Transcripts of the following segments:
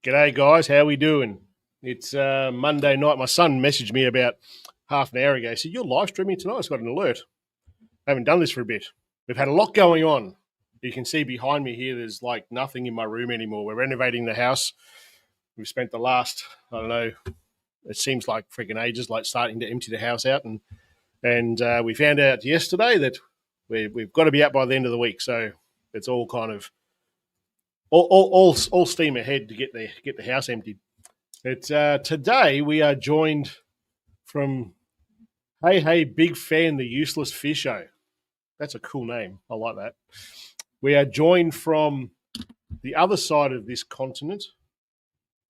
G'day, guys. How we doing? It's Monday night. My son messaged me about half an hour ago. He said, "You're live streaming tonight." I've got an alert. I haven't done this for a bit. We've had a lot going on. You can see behind me here, there's like nothing in my room anymore. We're renovating the house. We've spent the last, I don't know, it seems like freaking ages, like starting to empty the house out. And we found out yesterday that we've got to be out by the end of the week. So it's all kind of all steam ahead to get the house emptied. It's today we are joined from Hey Big Fan, the Useless Fisho. That's a cool name. I like that. We are joined from the other side of this continent.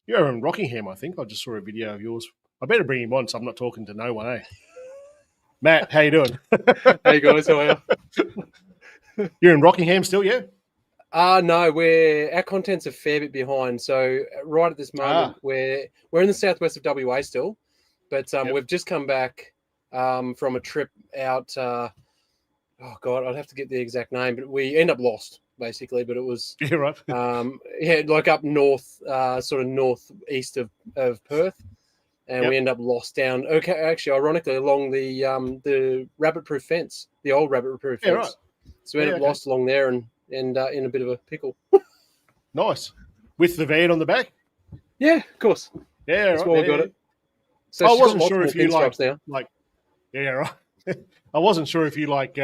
You're in Rockingham, I think. I just saw a video of yours. I better bring him on so I'm not talking to no one, eh? Matt, how you doing? Hey guys, how are you? You're in Rockingham still, yeah? No, our content's a fair bit behind. So right at this moment, we're in the southwest of WA still, but we've just come back from a trip out. Oh God, I'd have to get the exact name, but we end up lost basically. But it was right. Like up north, sort of northeast of Perth, and we end up lost down. Okay, actually, ironically, along the rabbit-proof fence, the old rabbit-proof fence. Right. So we ended up lost along there and in a bit of a pickle. Nice. With the van on the back? Yeah, of course. Yeah, that's right. why we got it. So I wasn't sure if you like yeah, right. I wasn't sure if you like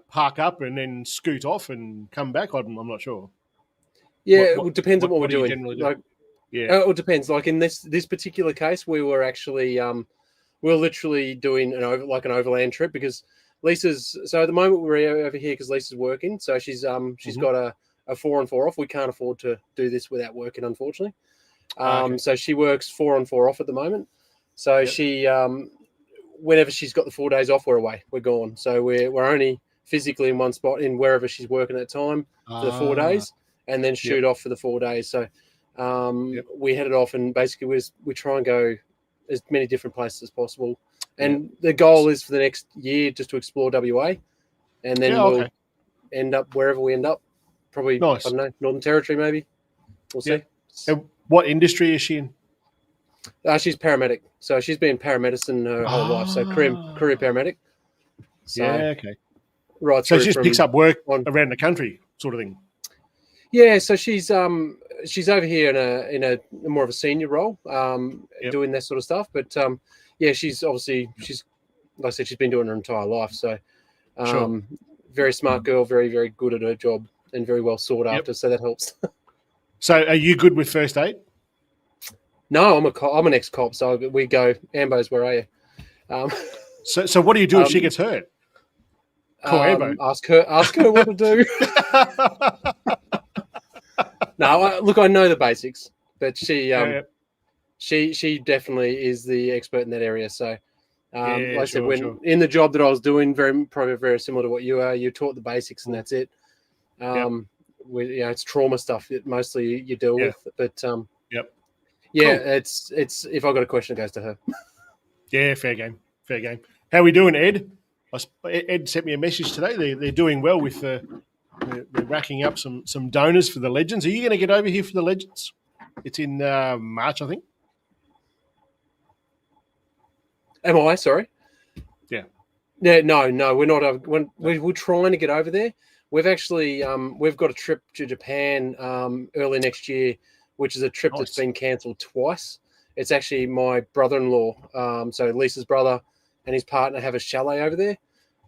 park up and then scoot off and come back. I'm not sure. Yeah, it depends on what we're doing. Like, it depends. Like in this particular case, we were actually we're literally doing an overland trip because Lisa's. So at the moment we're over here because Lisa's working. So she's got a 4-on-4 off. We can't afford to do this without working, unfortunately. So she works 4-on-4 off at the moment. So she whenever she's got the 4 days off, we're away. We're gone. So we're only physically in one spot in wherever she's working at the time for the 4 days, and then shoot off for the 4 days. So we headed off, and basically we try and go as many different places as possible. And the goal is for the next year just to explore WA, and then we'll end up wherever we end up. Probably, nice. I don't know, Northern Territory maybe. We'll see. And what industry is she in? She's paramedic. So she's been paramedicine her whole life. So career paramedic. So, right. So she just picks up work around the country, sort of thing. Yeah. So she's over here in a more of a senior role, doing that sort of stuff. But she's like I said, she's been doing her entire life. So very smart girl, very, very good at her job, and very well sought after. So that helps. So are you good with first aid? No, I'm an ex-cop, so we go, Ambos, where are you? So what do you do if she gets hurt? Call Ambo. Ask her what to do. No, look, I know the basics, but she definitely is the expert in that area. So, like I said, in the job that I was doing, probably very similar to what you are, you taught the basics and that's it. It's trauma stuff that mostly you deal with, but yeah, cool. It's if I got a question, it goes to her. Yeah, fair game. How are we doing, Ed? Ed sent me a message today. They're doing well with they're racking up some donors for the Legends. Are you going to get over here for the Legends? It's in March, I think. Am I? Sorry. Yeah. Yeah. No, we're not. We're trying to get over there. We've actually we've got a trip to Japan early next year, which is a trip that's been cancelled twice. It's actually my brother-in-law, so Lisa's brother and his partner have a chalet over there,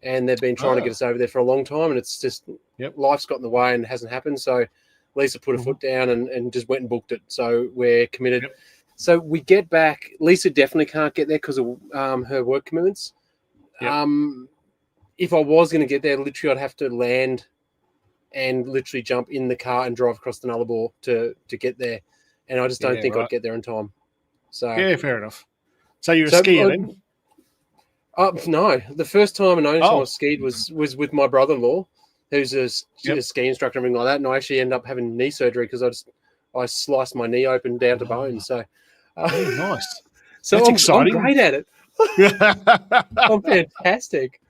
and they've been trying to get us over there for a long time, and it's just life's got in the way and it hasn't happened. So Lisa put her foot down and just went and booked it. So we're committed. Yep. So we get back. Lisa definitely can't get there because of her work commitments. Yep. If I was going to get there, literally I'd have to land and literally jump in the car and drive across the Nullarbor to get there. And I just don't think I'd get there in time. So yeah, fair enough. So you're a skier then? No, the first time and only time I skied was with my brother-in-law, who's a ski instructor and everything like that. And I actually ended up having knee surgery because I sliced my knee open down to bone. So nice. So that's exciting. I'm great at it. I'm fantastic.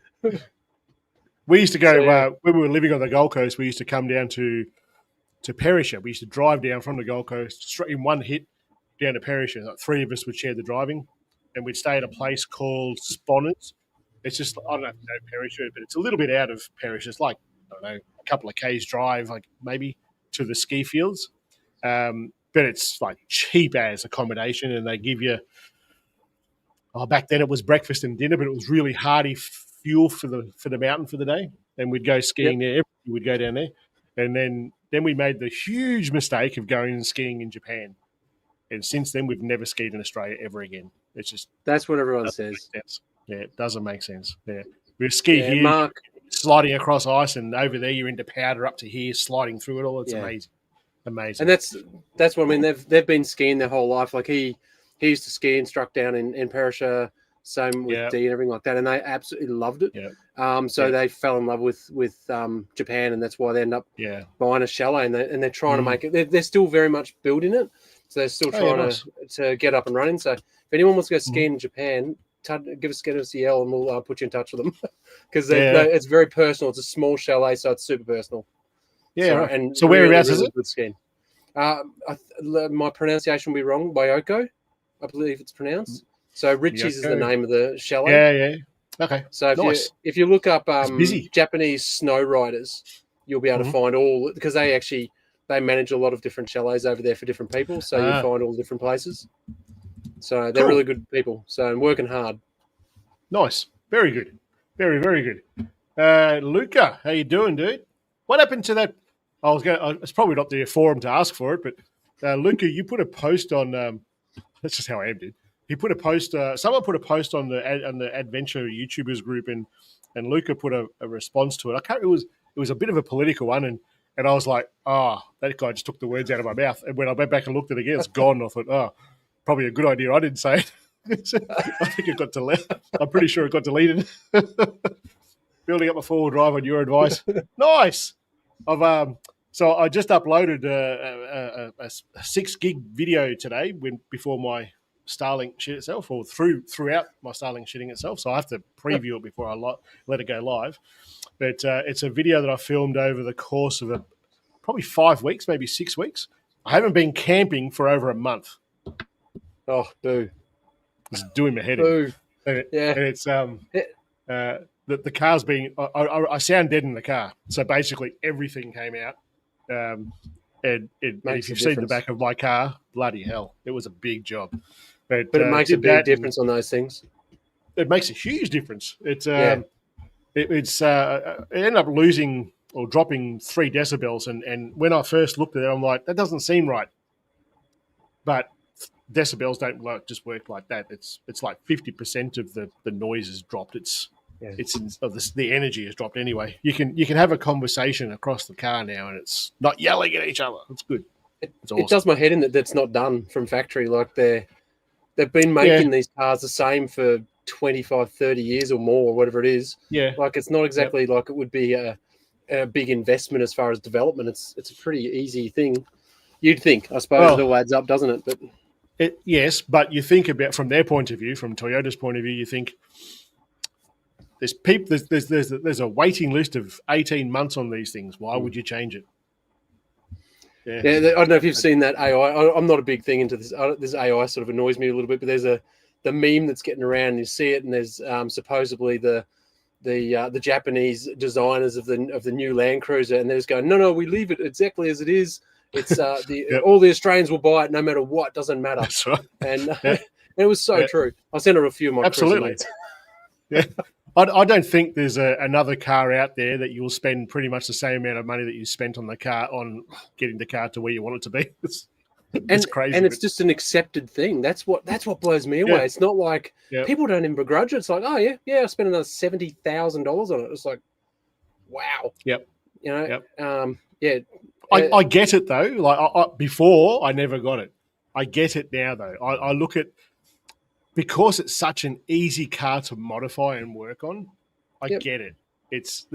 We used to go when we were living on the Gold Coast. We used to come down to to Perisher. We used to drive down from the Gold Coast straight in one hit down to Perisher. Like 3 of us would share the driving, and we'd stay at a place called Sponners. It's just, I don't know if you know Perisher, but it's a little bit out of Perisher. It's like, I don't know, a couple of Ks drive, like maybe to the ski fields. But it's like cheap as accommodation, and they give you, back then it was breakfast and dinner, but it was really hearty fuel for the mountain for the day. And we'd go skiing there. We'd go down there. And then we made the huge mistake of going and skiing in Japan. And since then, we've never skied in Australia ever again. It's just... That's what everyone says. Yeah, it doesn't make sense. Yeah. We ski here, Mark, sliding across ice, and over there you're into powder up to here, sliding through it all. It's amazing. Amazing. And that's what I mean. They've been skiing their whole life. Like he used to ski instruct down in Perisher, same with D and everything like that, and they absolutely loved it. So they fell in love with Japan, and that's why they end up buying a chalet, and they're trying to make it. They're still very much building it, so they're still trying to get up and running. So if anyone wants to go skiing in Japan, give us a yell, and we'll put you in touch with them, because it's very personal. It's a small chalet, so it's super personal. And so whereabouts is it? Good skiing. My pronunciation will be wrong. Bayoko, I believe it's pronounced. So Richie's is the name of the chalet. Okay. So if you look up Japanese snow riders, you'll be able to find all, because they manage a lot of different chalets over there for different people. So you find all the different places. So they're really good people. So I'm working hard. Nice. Very good. Very, very good. Luca, how you doing, dude? What happened to that? It's probably not the forum to ask for it, but Luca, you put a post on. That's just how I am, dude. He put a post. Someone put a post on the Adventure YouTubers group, and Luca put a response to it. It was a bit of a political one, and I was like, that guy just took the words out of my mouth. And when I went back and looked at it again, it's gone. I thought, probably a good idea. I didn't say it. I think it got deleted. I'm pretty sure it got deleted. Building up a 4-wheel drive on your advice. Nice. So I just uploaded a 6 gig video today before my Starlink shit itself, or throughout my Starlink shitting itself. So I have to preview it before I let it go live. But it's a video that I filmed over the course of probably 5 weeks, maybe 6 weeks. I haven't been camping for over a month. Oh, boo! It's doing my head in. And it's the car's being. I sound dead in the car. So basically, everything came out. And if you've seen the back of my car, bloody hell, it was a big job. But it makes a big difference on those things. It makes a huge difference. It ended up losing or dropping 3 decibels. And when I first looked at it, I'm like, that doesn't seem right. But decibels don't just work like that. It's like 50% of the noise has dropped. The energy has dropped anyway. You can have a conversation across the car now, and it's not yelling at each other. It's good. It's awesome. It does my head in that's not done from factory. Like they've been making these cars the same for 25, 30 years or more, or whatever it is. Yeah. Like it's not exactly like it would be a big investment as far as development. It's a pretty easy thing. You'd think, I suppose, it all adds up, doesn't it? But yes, but you think about from their point of view, from Toyota's point of view, you think there's a waiting list of 18 months on these things. Why would you change it? Yeah, I don't know if you've seen that AI. I'm not a big thing into this. This AI sort of annoys me a little bit, but there's the meme that's getting around, and you see it, and there's supposedly the Japanese designers of the new Land Cruiser, and they're just going, no, we leave it exactly as it is. It's all the Australians will buy it no matter what. Doesn't matter. That's right. And it was so true. I sent her a few of my absolutely. Yeah, I don't think there's another car out there that you'll spend pretty much the same amount of money that you spent on the car on getting the car to where you want it to be. It's crazy, and it's just an accepted thing. That's what blows me away. It's not like people don't even begrudge it. It's like, oh yeah, I spent another $70,000 on it. It's like, wow. Yep. You know. Yep. I get it though. Like before, I never got it. I get it now though. I look at, because it's such an easy car to modify and work on. I get it. It's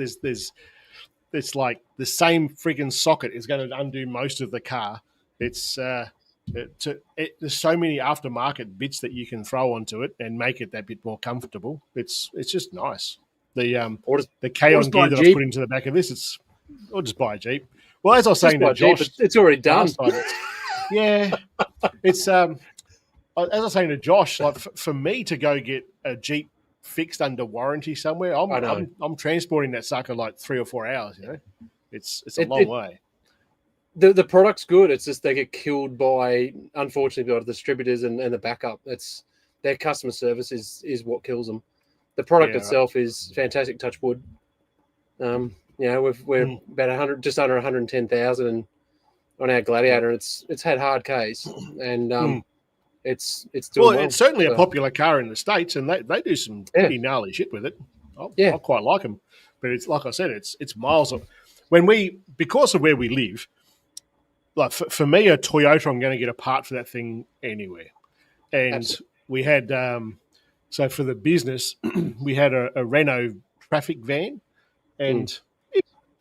like the same friggin' socket is going to undo most of the car. It's there's so many aftermarket bits that you can throw onto it and make it that bit more comfortable. It's just nice. The K-On gear that I put into the back of this, or just buy a Jeep. Well, as I was saying to Just like Josh, it's already done. last time, it's as I was saying to Josh, like for me to go get a Jeep fixed under warranty somewhere, I know. I'm transporting that sucker like 3 or 4 hours. You know, it's a long way. The product's good. It's just they get killed by, unfortunately, by the distributors and the backup. It's their customer service is what kills them. The product itself is fantastic. Touch wood. You know, we're about 100, just under 110,000 on our Gladiator. It's had hard case, and it's doing well. It's certainly a popular car in the States, and they do some pretty gnarly shit with it. I quite like them, but it's like I said, it's miles of because of where we live. Like for me, a Toyota, I'm going to get a part for that thing anywhere. And absolutely. We had so for the business, we had a Renault traffic van, and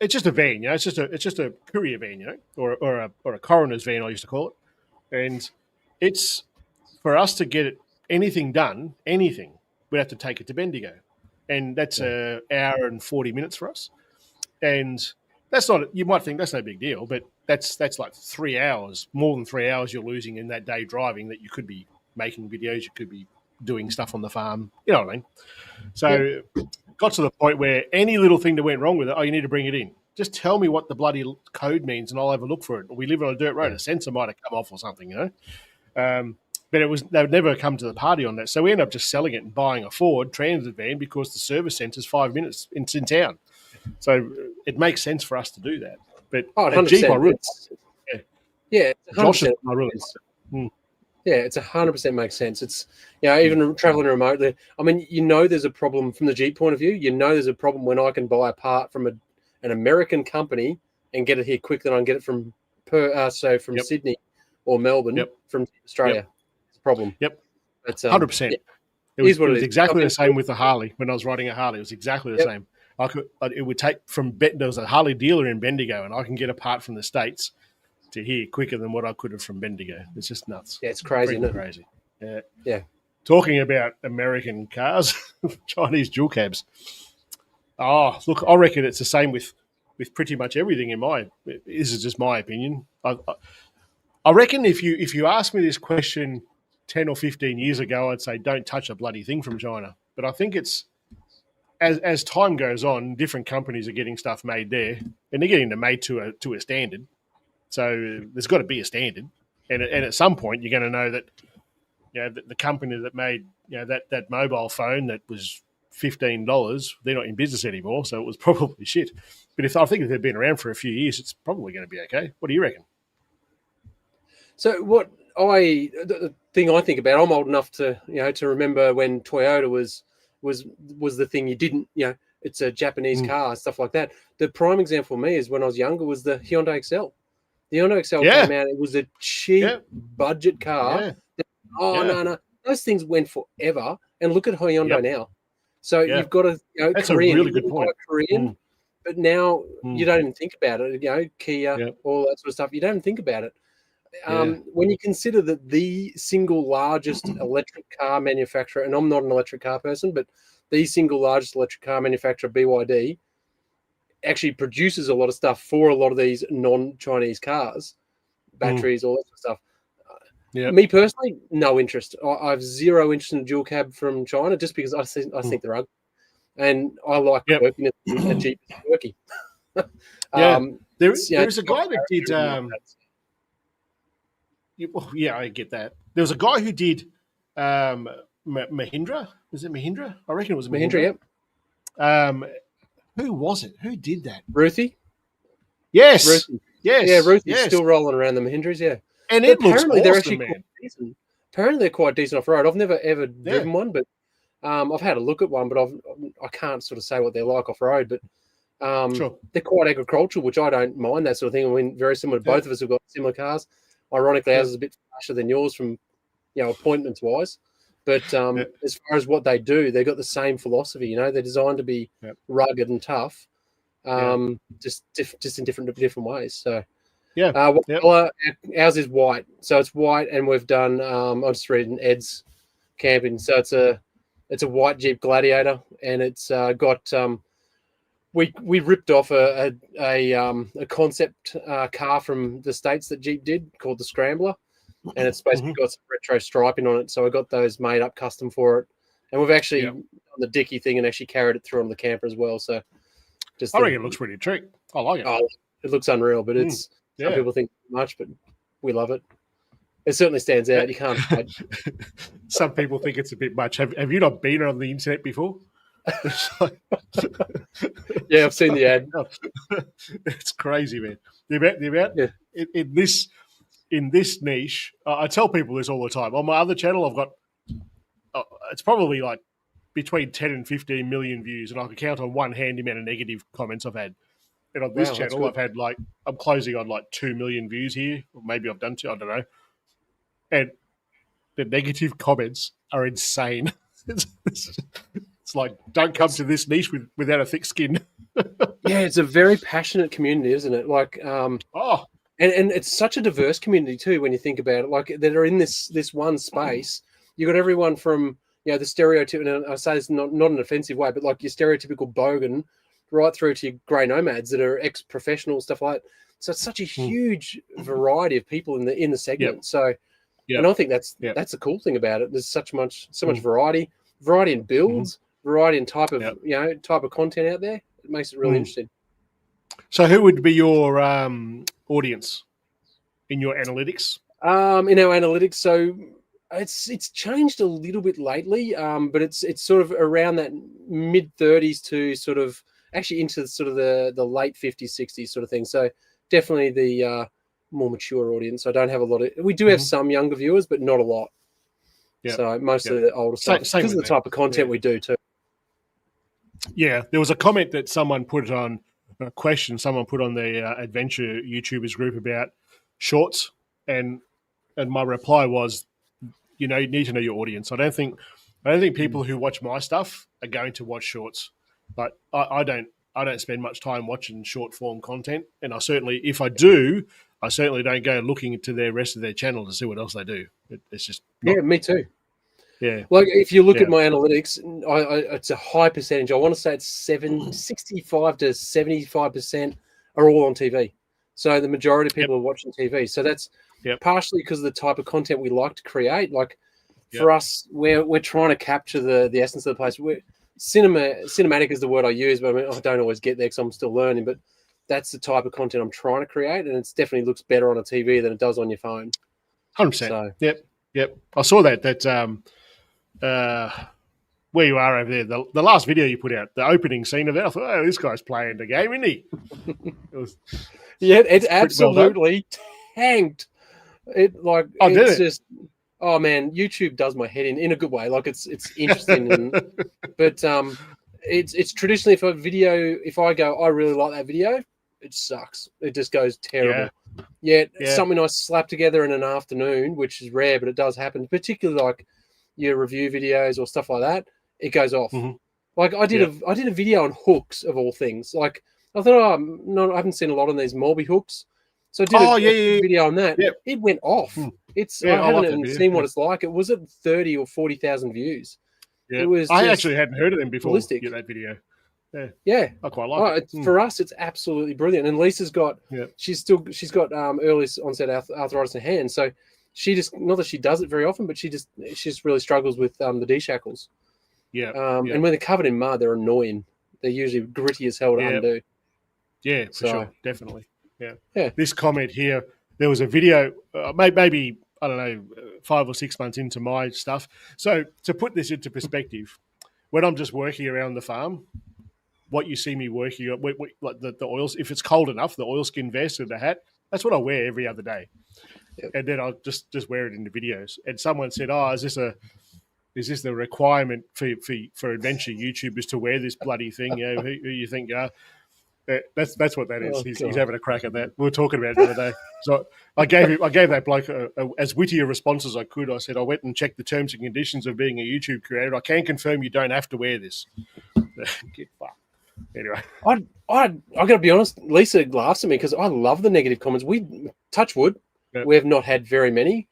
it's just a van, you know. It's just a courier van, you know, or a coroner's van, I used to call it. And it's for us to get anything done, we'd have to take it to Bendigo, and that's an hour and 40 minutes for us. And that's not, you might think that's no big deal, but that's like 3 hours, more than 3 hours you're losing in that day driving that you could be making videos, you could be doing stuff on the farm, you know what I mean? So got to the point where any little thing that went wrong with it, you need to bring it in. Just tell me what the bloody code means and I'll have a look for it. We live on a dirt road, a sensor might have come off or something, you know? But they would never come to the party on that. So we ended up just selling it and buying a Ford Transit van because the service centre's 5 minutes in town. So it makes sense for us to do that. But Jeep, I really Josh, I really it's 100% makes sense. It's, you know, even traveling remotely. I mean, you know, there's a problem from the Jeep point of view. You know, there's a problem when I can buy a part from an American company and get it here quicker than I can get it from Sydney or Melbourne from Australia. It's a problem. That's 100%. It was exactly the same with the Harley. When I was riding a Harley, it was exactly the same. It would take there was a Harley dealer in Bendigo, and I can get a part from the States to here quicker than what I could have from Bendigo. It's just nuts. Yeah, it's crazy, isn't it? Crazy. Yeah. Talking about American cars, Chinese dual cabs. Oh, look, I reckon it's the same with pretty much everything this is just my opinion. I reckon if you asked me this question 10 or 15 years ago, I'd say don't touch a bloody thing from China. But I think it's as time goes on, different companies are getting stuff made there, and they're getting them made to a standard. So there's got to be a standard, and at some point you're going to know that, you know, the company that made, you know, that mobile phone that was $15, they're not in business anymore, so it was probably shit. But I think if they've been around for a few years, it's probably going to be okay. What do you reckon? So the thing I think about, I'm old enough to remember when Toyota was the thing you didn't, you know, it's a Japanese car, stuff like that. The prime example for me is when I was younger was the Hyundai Excel. The Hyundai Excel came out. It was a cheap budget car. No. Those things went forever. And look at Hyundai now. So you've got a, you know, that's Korean, a really good point. Korean, but now you don't even think about it. You know, Kia, all that sort of stuff. You don't even think about it. When you consider that the single largest electric car manufacturer, and I'm not an electric car person, but the single largest electric car manufacturer, BYD, actually produces a lot of stuff for a lot of these non-Chinese cars, batteries, all that sort of stuff. Me personally, no interest. I have zero interest in a dual cab from China just because I think they're ugly. And I like working at Jeep working. There is a guy that did... I get that. There was a guy who did Mahindra. Was it Mahindra? I reckon it was Mahindra. Who was it? Who did that? Ruthie? Yes. Ruthie. Yes. Yeah, Ruthie's still rolling around the Mahindras, And it looks awesome, they're actually man. quite decent. Apparently they're quite decent off-road. I've never, ever driven one, but I've had a look at one, but I can't sort of say what they're like off-road, but they're quite agricultural, which I don't mind, that sort of thing. I mean, very similar. Both of us have got similar cars. Ironically, ours is a bit faster than yours from, you know, appointments-wise. But as far as what they do, they've got the same philosophy. You know, they're designed to be rugged and tough, just in different ways. So, ours is white. So it's white, and we've done. I'm just reading Ed's camping. So it's a white Jeep Gladiator, and it's got we ripped off a concept car from the States that Jeep did called the Scrambler, and it's basically got some retro striping on it. So I got those made up custom for it, and we've actually on the dicky thing and actually carried it through on the camper as well. So I reckon it looks pretty trick. I like it. Oh, it looks unreal, but it's some people think much, but we love it. It certainly stands out. You can't hide. Some people think it's a bit much. Have you not been on the internet before? Yeah, I've seen the ad. It's crazy, man. The amount in this niche. I tell people this all the time. On my other channel, I've got it's probably like between 10 and 15 million views, and I can count on one hand the amount of negative comments I've had. And on this channel, I've had I'm closing on like 2 million views here, or maybe I've done 2. I don't know. And the negative comments are insane. It's like, don't come to this niche without a thick skin. Yeah, it's a very passionate community, isn't it? Like, and it's such a diverse community too when you think about it. Like, that are in this one space. You got everyone from the stereotypical. And I say this not in an offensive way, but like your stereotypical bogan, right through to your grey nomads that are ex-professional stuff like that. So it's such a huge variety of people in the segment. Yep. So. Yep. And I think that's the cool thing about it. There's so much variety in builds, variety in type of type of content out there. It makes it really interesting. So, who would be your audience in your analytics? In our analytics, so it's changed a little bit lately, but it's sort of around that mid-30s to sort of actually into sort of the late 50s, 60s sort of thing. So definitely the more mature audience. I don't have a lot of. We do have some younger viewers, but not a lot. Yeah. So mostly the older stuff because of the type of content we do too. Yeah, there was a comment that someone put on a question. Someone put on the adventure YouTubers group about shorts, and my reply was, you need to know your audience. I don't think people who watch my stuff are going to watch shorts, but I don't spend much time watching short form content, and I certainly, if I do, I certainly don't go looking into the rest of their channel to see what else they do. It's just me too. Yeah, like if you look at my analytics, it's a high percentage. I want to say it's 65 to 75% are all on TV. So the majority of people are watching TV. So that's partially because of the type of content we like to create. Like for us, we're trying to capture the essence of the place. Cinematic is the word I use, but I don't always get there because I'm still learning. But that's the type of content I'm trying to create, and it definitely looks better on a TV than it does on your phone. 100%. So, yep. I saw that where you are over there, the last video you put out, the opening scene of that, I thought, oh, this guy's playing the game, isn't he? It's absolutely tanked. Oh man, YouTube does my head in a good way. Like it's interesting, but it's traditionally if I go, I really like that video, it sucks. It just goes terrible. Something I slap together in an afternoon, which is rare, but it does happen, particularly like your review videos or stuff like that, it goes off. Like I did a video on hooks of all things. Like I thought, I haven't seen a lot of these Morby hooks, so I did a video on that. It went off. I haven't seen what it's like. It was at 30 or 40,000 views. It was. I actually hadn't heard of them before. That video. Yeah, I quite like it. For us, it's absolutely brilliant. And Lisa's got, she's got early onset arthritis in her hand, so she just, not that she does it very often, but she just really struggles with the D-shackles. And when they're covered in mud, they're annoying. They're usually gritty as hell to undo. Yeah, for sure, definitely. Yeah. This comment here, there was a video, maybe I don't know, 5 or 6 months into my stuff. So to put this into perspective, when I'm just working around the farm, what you see me working on, like the oils, if it's cold enough, the oilskin vest and the hat, that's what I wear every other day. And then I'll just wear it in the videos. And someone said, "Oh, is this the requirement for adventure YouTubers to wear this bloody thing? Who you think you are?" That's what that is. He's having a crack at that. We were talking about it the other day. So I gave that bloke as witty a response as I could. I said, I went and checked the terms and conditions of being a YouTube creator. I can confirm you don't have to wear this. Get fucked. Anyway, I got to be honest. Lisa laughs at me because I love the negative comments. We touch wood. We have not had very many,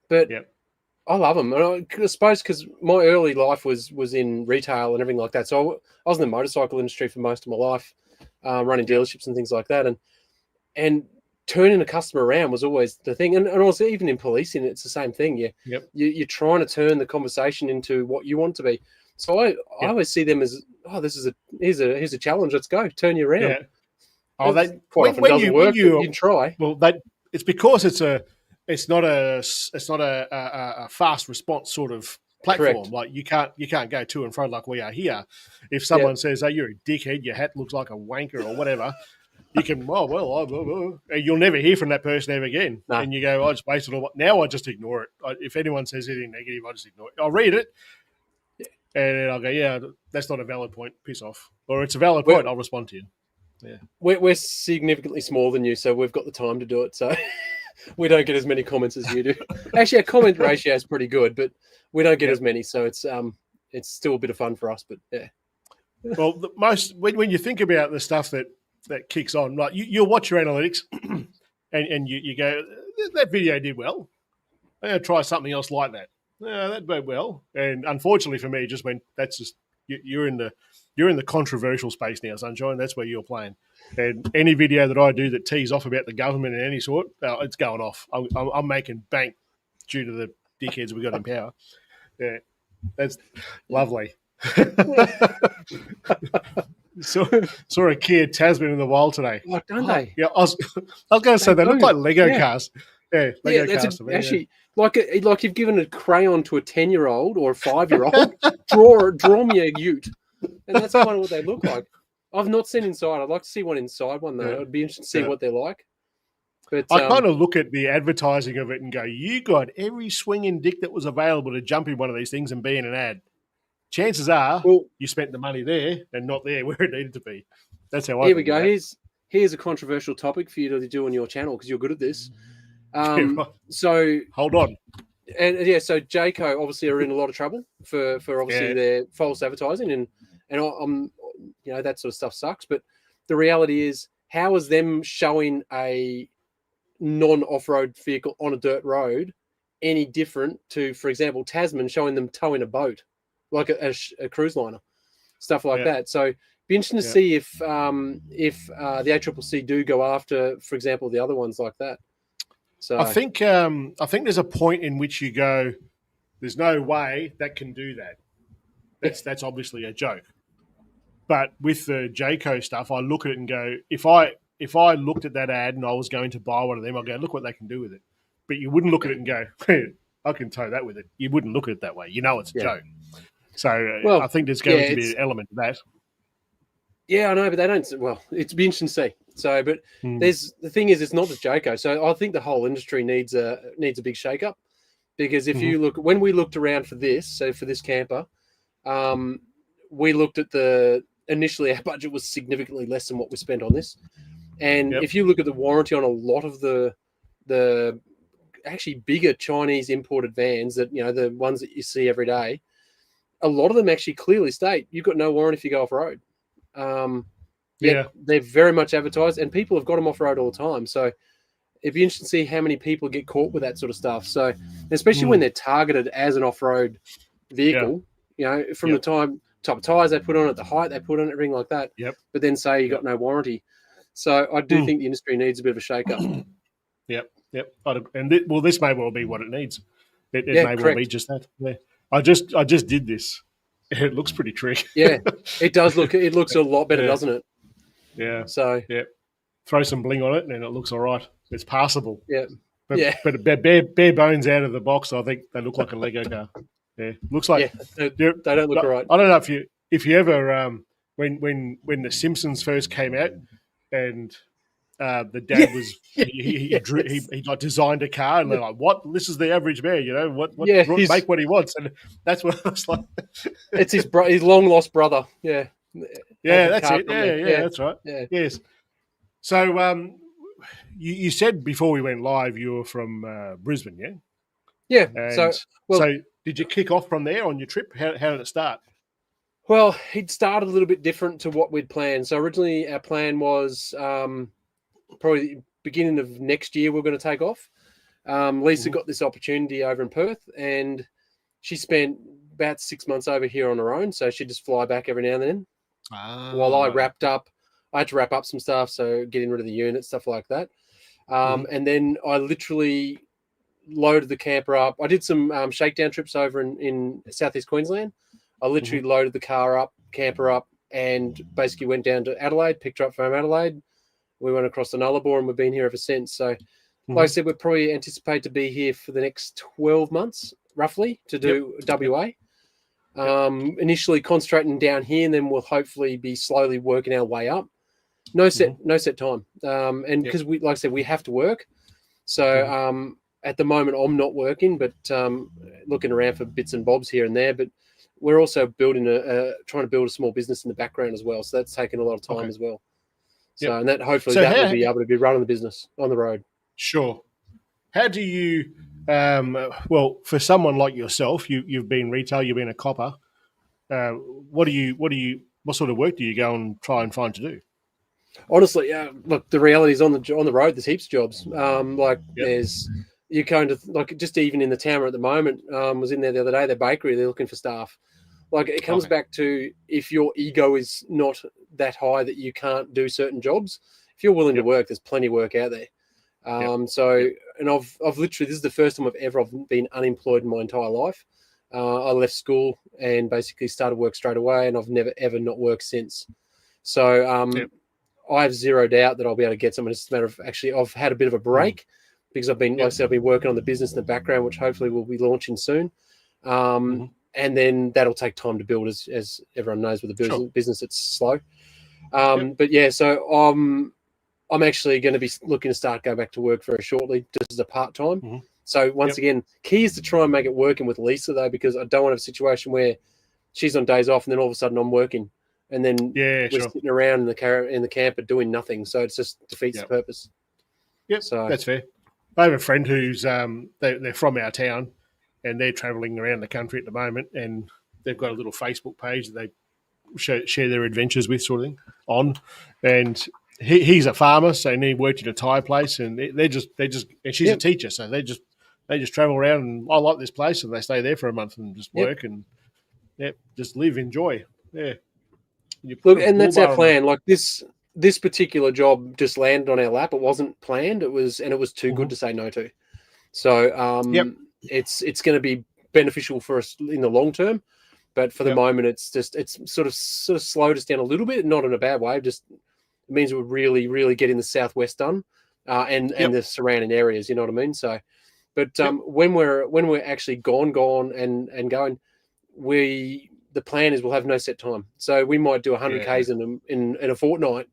but I love them. And I suppose because my early life was in retail and everything like that. So I was in the motorcycle industry for most of my life. running dealerships and things like that, and turning a customer around was always the thing. And also even in policing, it's the same thing. You're trying to turn the conversation into what you want to be. So I always see them as, here's a challenge. Let's go, turn you around. Yeah. Oh, quite often doesn't work. But you can try. Well, it's because it's not a fast response sort of platform. Correct. Like you can't go to and fro like we are here. If someone says, "Hey, you're a dickhead. Your hat looks like a wanker," or whatever, you can you'll never hear from that person ever again. No. And you go, "I just wasted all." Now I just ignore it. If anyone says anything negative, I just ignore it. I'll read it. And then I'll go, yeah, that's not a valid point. Piss off. Or it's a valid point. I'll respond to you. Yeah, we're significantly smaller than you, so we've got the time to do it. So we don't get as many comments as you do. Actually, our comment ratio is pretty good, but we don't get as many. So it's still a bit of fun for us. But yeah. Well, when you think about the stuff that kicks on, like you'll watch your analytics, and you go, that video did well. I'm going to try something else like that. Yeah, that went well. And unfortunately for me, it just went. That's just you're in the controversial space now, Sunshine. That's where you're playing. And any video that I do that tees off about the government in any sort, it's going off. I'm making bank due to the dickheads we got in power. Yeah, that's lovely. Saw a Kia Tasman in the wild today. Oh, don't they? Yeah, I was going to say they look like Lego cars. Yeah, Lego cars. Actually, like you've given a crayon to a 10-year-old or a 5-year-old. draw me a ute, and that's kind of what they look like. I've not seen inside. I'd like to see one inside one though. It'd be interesting to see what they're like. But I kind of look at the advertising of it and go, "You got every swinging dick that was available to jump in one of these things and be in an ad." Chances are you spent the money there and not there where it needed to be. That's how I. Here we go. Here's a controversial topic for you to do on your channel because you're good at this. Right. So hold on. And so Jayco obviously are in a lot of trouble for obviously their false advertising and I'm that sort of stuff sucks. But the reality is, how is them showing a non-off-road vehicle on a dirt road any different to, for example, Tasman showing them towing a boat like a cruise liner, stuff like that? So be interesting to see if the ACCC do go after, for example, the other ones like that. So I think there's a point in which you go, there's no way that can do that. That's obviously a joke. But with the Jayco stuff, I look at it and go, if I looked at that ad and I was going to buy one of them, I'll go, look what they can do with it. But you wouldn't look at it and go, hey, I can tow that with it. You wouldn't look at it that way. You know it's a joke. So I think there's going to be an element of that. Yeah, I know, but they don't. Well, it's be interesting to see. So, but the thing is, it's not just Jayco. So I think the whole industry needs a big shake-up, because if you look, when we looked around for this, so for this camper, we looked at initially our budget was significantly less than what we spent on this. And if you look at the warranty on a lot of the actually bigger Chinese imported vans, that the ones that you see every day, a lot of them actually clearly state you've got no warranty if you go off road. They're very much advertised, and people have got them off road all the time. So it'd be interesting to see how many people get caught with that sort of stuff. So especially when they're targeted as an off-road vehicle, from the type of tires they put on it, the height they put on it, everything like that. But then say you got no warranty. So I do think the industry needs a bit of a shake-up. Yep. And this may well be what it needs. It may well be just that. Yeah. I just did this. It looks pretty tricky. Yeah, it does look. It looks a lot better, doesn't it? Yeah. So throw some bling on it, and it looks all right. It's passable. Yeah. But bare bones out of the box, I think they look like a Lego car. Yeah, looks like they don't look right. I don't know if you ever when the Simpsons first came out, and the dad was he designed a car, and they're like, "What? This is the average man, what make what he wants," and that's what I was like. It's his long lost brother. Yeah, that's it. Yeah, that's right. Yeah. Yes. So you said before we went live you were from Brisbane, yeah? Yeah. And so did you kick off from there on your trip? How did it start? Well, it started a little bit different to what we'd planned. So originally our plan was probably beginning of next year we're going to take off. Leisa got this opportunity over in Perth, and she spent about 6 months over here on her own. So she'd just fly back every now and then while I wrapped up I had to wrap up some stuff, so getting rid of the unit, stuff like that. And then I literally loaded the camper up. I did some shakedown trips over in southeast Queensland. I literally loaded the camper up, and basically went down to Adelaide, picked her up from Adelaide. We went across the Nullarbor, and we've been here ever since. So, like I said, we probably anticipate to be here for the next 12 months, roughly, to do WA. Initially concentrating down here, and then we'll hopefully be slowly working our way up. No set time. And because we, like I said, we have to work. So at the moment, I'm not working, but looking around for bits and bobs here and there. But we're also building trying to build a small business in the background as well. So that's taken a lot of time as well. So and that hopefully will be able to be running the business on the road. Sure. How do you? Well, for someone like yourself, you've been retail, you've been a copper. What sort of work do you go and try and find to do? Honestly, look, the reality is on the road. There's heaps of jobs. There's you kind of like just even in the town at the moment. Was in there the other day. Their bakery. They're looking for staff. Like it comes back to if your ego is not that high that you can't do certain jobs. If you're willing to work, there's plenty of work out there. And I've literally, this is the first time I've been unemployed in my entire life. I left school and basically started work straight away, and I've never ever not worked since. So I have zero doubt that I'll be able to get something. It's just a matter of actually I've had a bit of a break because I've been, like I said, I've been working on the business in the background, which hopefully we'll be launching soon. And then that'll take time to build, as everyone knows with the business, it's slow. But yeah, so I'm actually going to be looking to start going back to work very shortly, just as a part-time. So once again, key is to try and make it working with Leisa though, because I don't want to have a situation where she's on days off and then all of a sudden I'm working, and then we're sitting around in the camper doing nothing. So it just defeats the purpose. So that's fair. I have a friend who's they're from our town, and they're travelling around the country at the moment, and they've got a little Facebook page that they share their adventures with, sort of thing, on. And he's a farmer, so he worked in a tyre place, and they're just and she's a teacher, so they just travel around, and I like this place, and they stay there for a month and just work and just live, enjoy. Look, and that's our plan. Like this particular job just landed on our lap. It wasn't planned. It was too good to say no to. So it's going to be beneficial for us in the long term, but for the moment, it's sort of slowed us down a little bit, not in a bad way. Just it means we're really, really getting the southwest done, and the surrounding areas. You know what I mean? So, but when we're actually gone and going, the plan is we'll have no set time. So we might do 100 Ks in a fortnight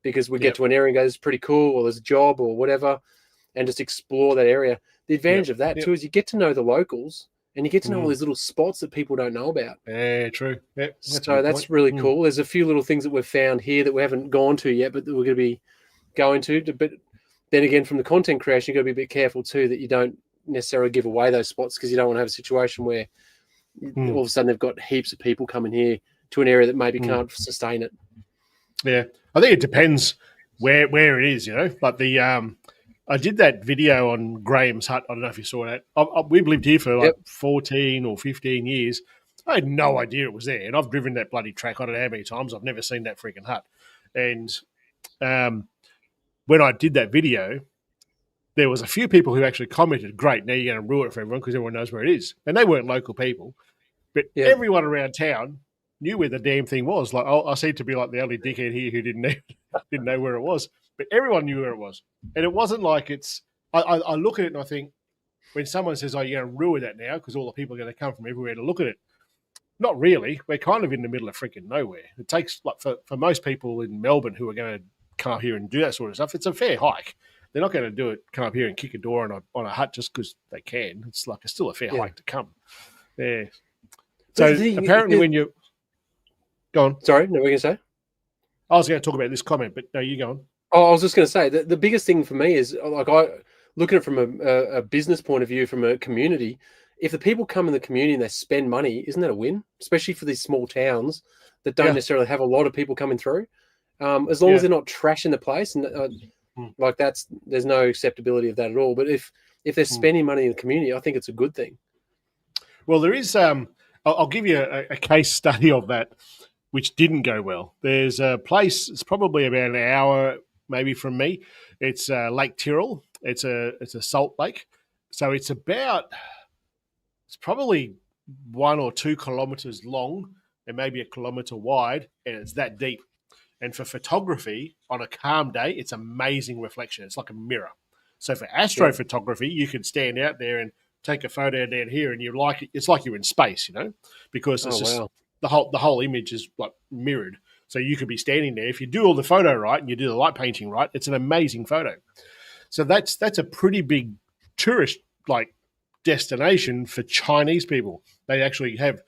because we get to an area and go, "This is pretty cool," or "There's a job," or whatever, and just explore that area. The advantage of that too is you get to know the locals, and you get to know all these little spots that people don't know about. Yeah, true. Yeah, that's really cool. There's a few little things that we've found here that we haven't gone to yet, but that we're going to be going to. But then again, from the content creation, you've got to be a bit careful too that you don't necessarily give away those spots, because you don't want to have a situation where all of a sudden they've got heaps of people coming here to an area that maybe can't sustain it. Yeah, I think it depends where it is, Like I did that video on Graham's Hut. I don't know if you saw that. We've lived here for 14 or 15 years. I had no idea it was there, and I've driven that bloody track. I don't know how many times. I've never seen that freaking hut. And when I did that video, there was a few people who actually commented, "Great, now you're going to ruin it for everyone because everyone knows where it is." And they weren't local people, but everyone around town knew where the damn thing was. Like I seem to be like the only dickhead here who didn't know where it was, but everyone knew where it was. And it wasn't like it's. I look at it and I think, when someone says, "Oh, you're going to ruin that now because all the people are going to come from everywhere to look at it," not really. We're kind of in the middle of freaking nowhere. It takes, like, for most people in Melbourne who are going to come up here and do that sort of stuff, it's a fair hike. They're not going to come up here and kick a door on a hut just because they can. It's still a fair hike to come. Yeah. So apparently when you go on. Sorry, no, what were you going to say? I was going to talk about this comment, but no, you go on. Oh, I was just going to say that the biggest thing for me is, like, looking at it from a business point of view, from a community. If the people come in the community and they spend money, isn't that a win? Especially for these small towns that don't necessarily have a lot of people coming through. As long as they're not trashing the place, and there's no acceptability of that at all. But if they're spending money in the community, I think it's a good thing. Well, there is. I'll give you a case study of that. which didn't go well. There's a place. It's probably about an hour maybe from me. It's Lake Tyrrell. It's a salt lake, so it's probably 1 or 2 kilometers long and maybe a kilometer wide, and it's that deep. And for photography on a calm day, it's amazing reflection. It's like a mirror. So for astrophotography, you can stand out there and take a photo down here, and it's like you're in space, because it's just wow. the whole image is like mirrored. So you could be standing there. If you do all the photo right and you do the light painting right, it's an amazing photo. So that's a pretty big tourist like destination for Chinese people. They actually have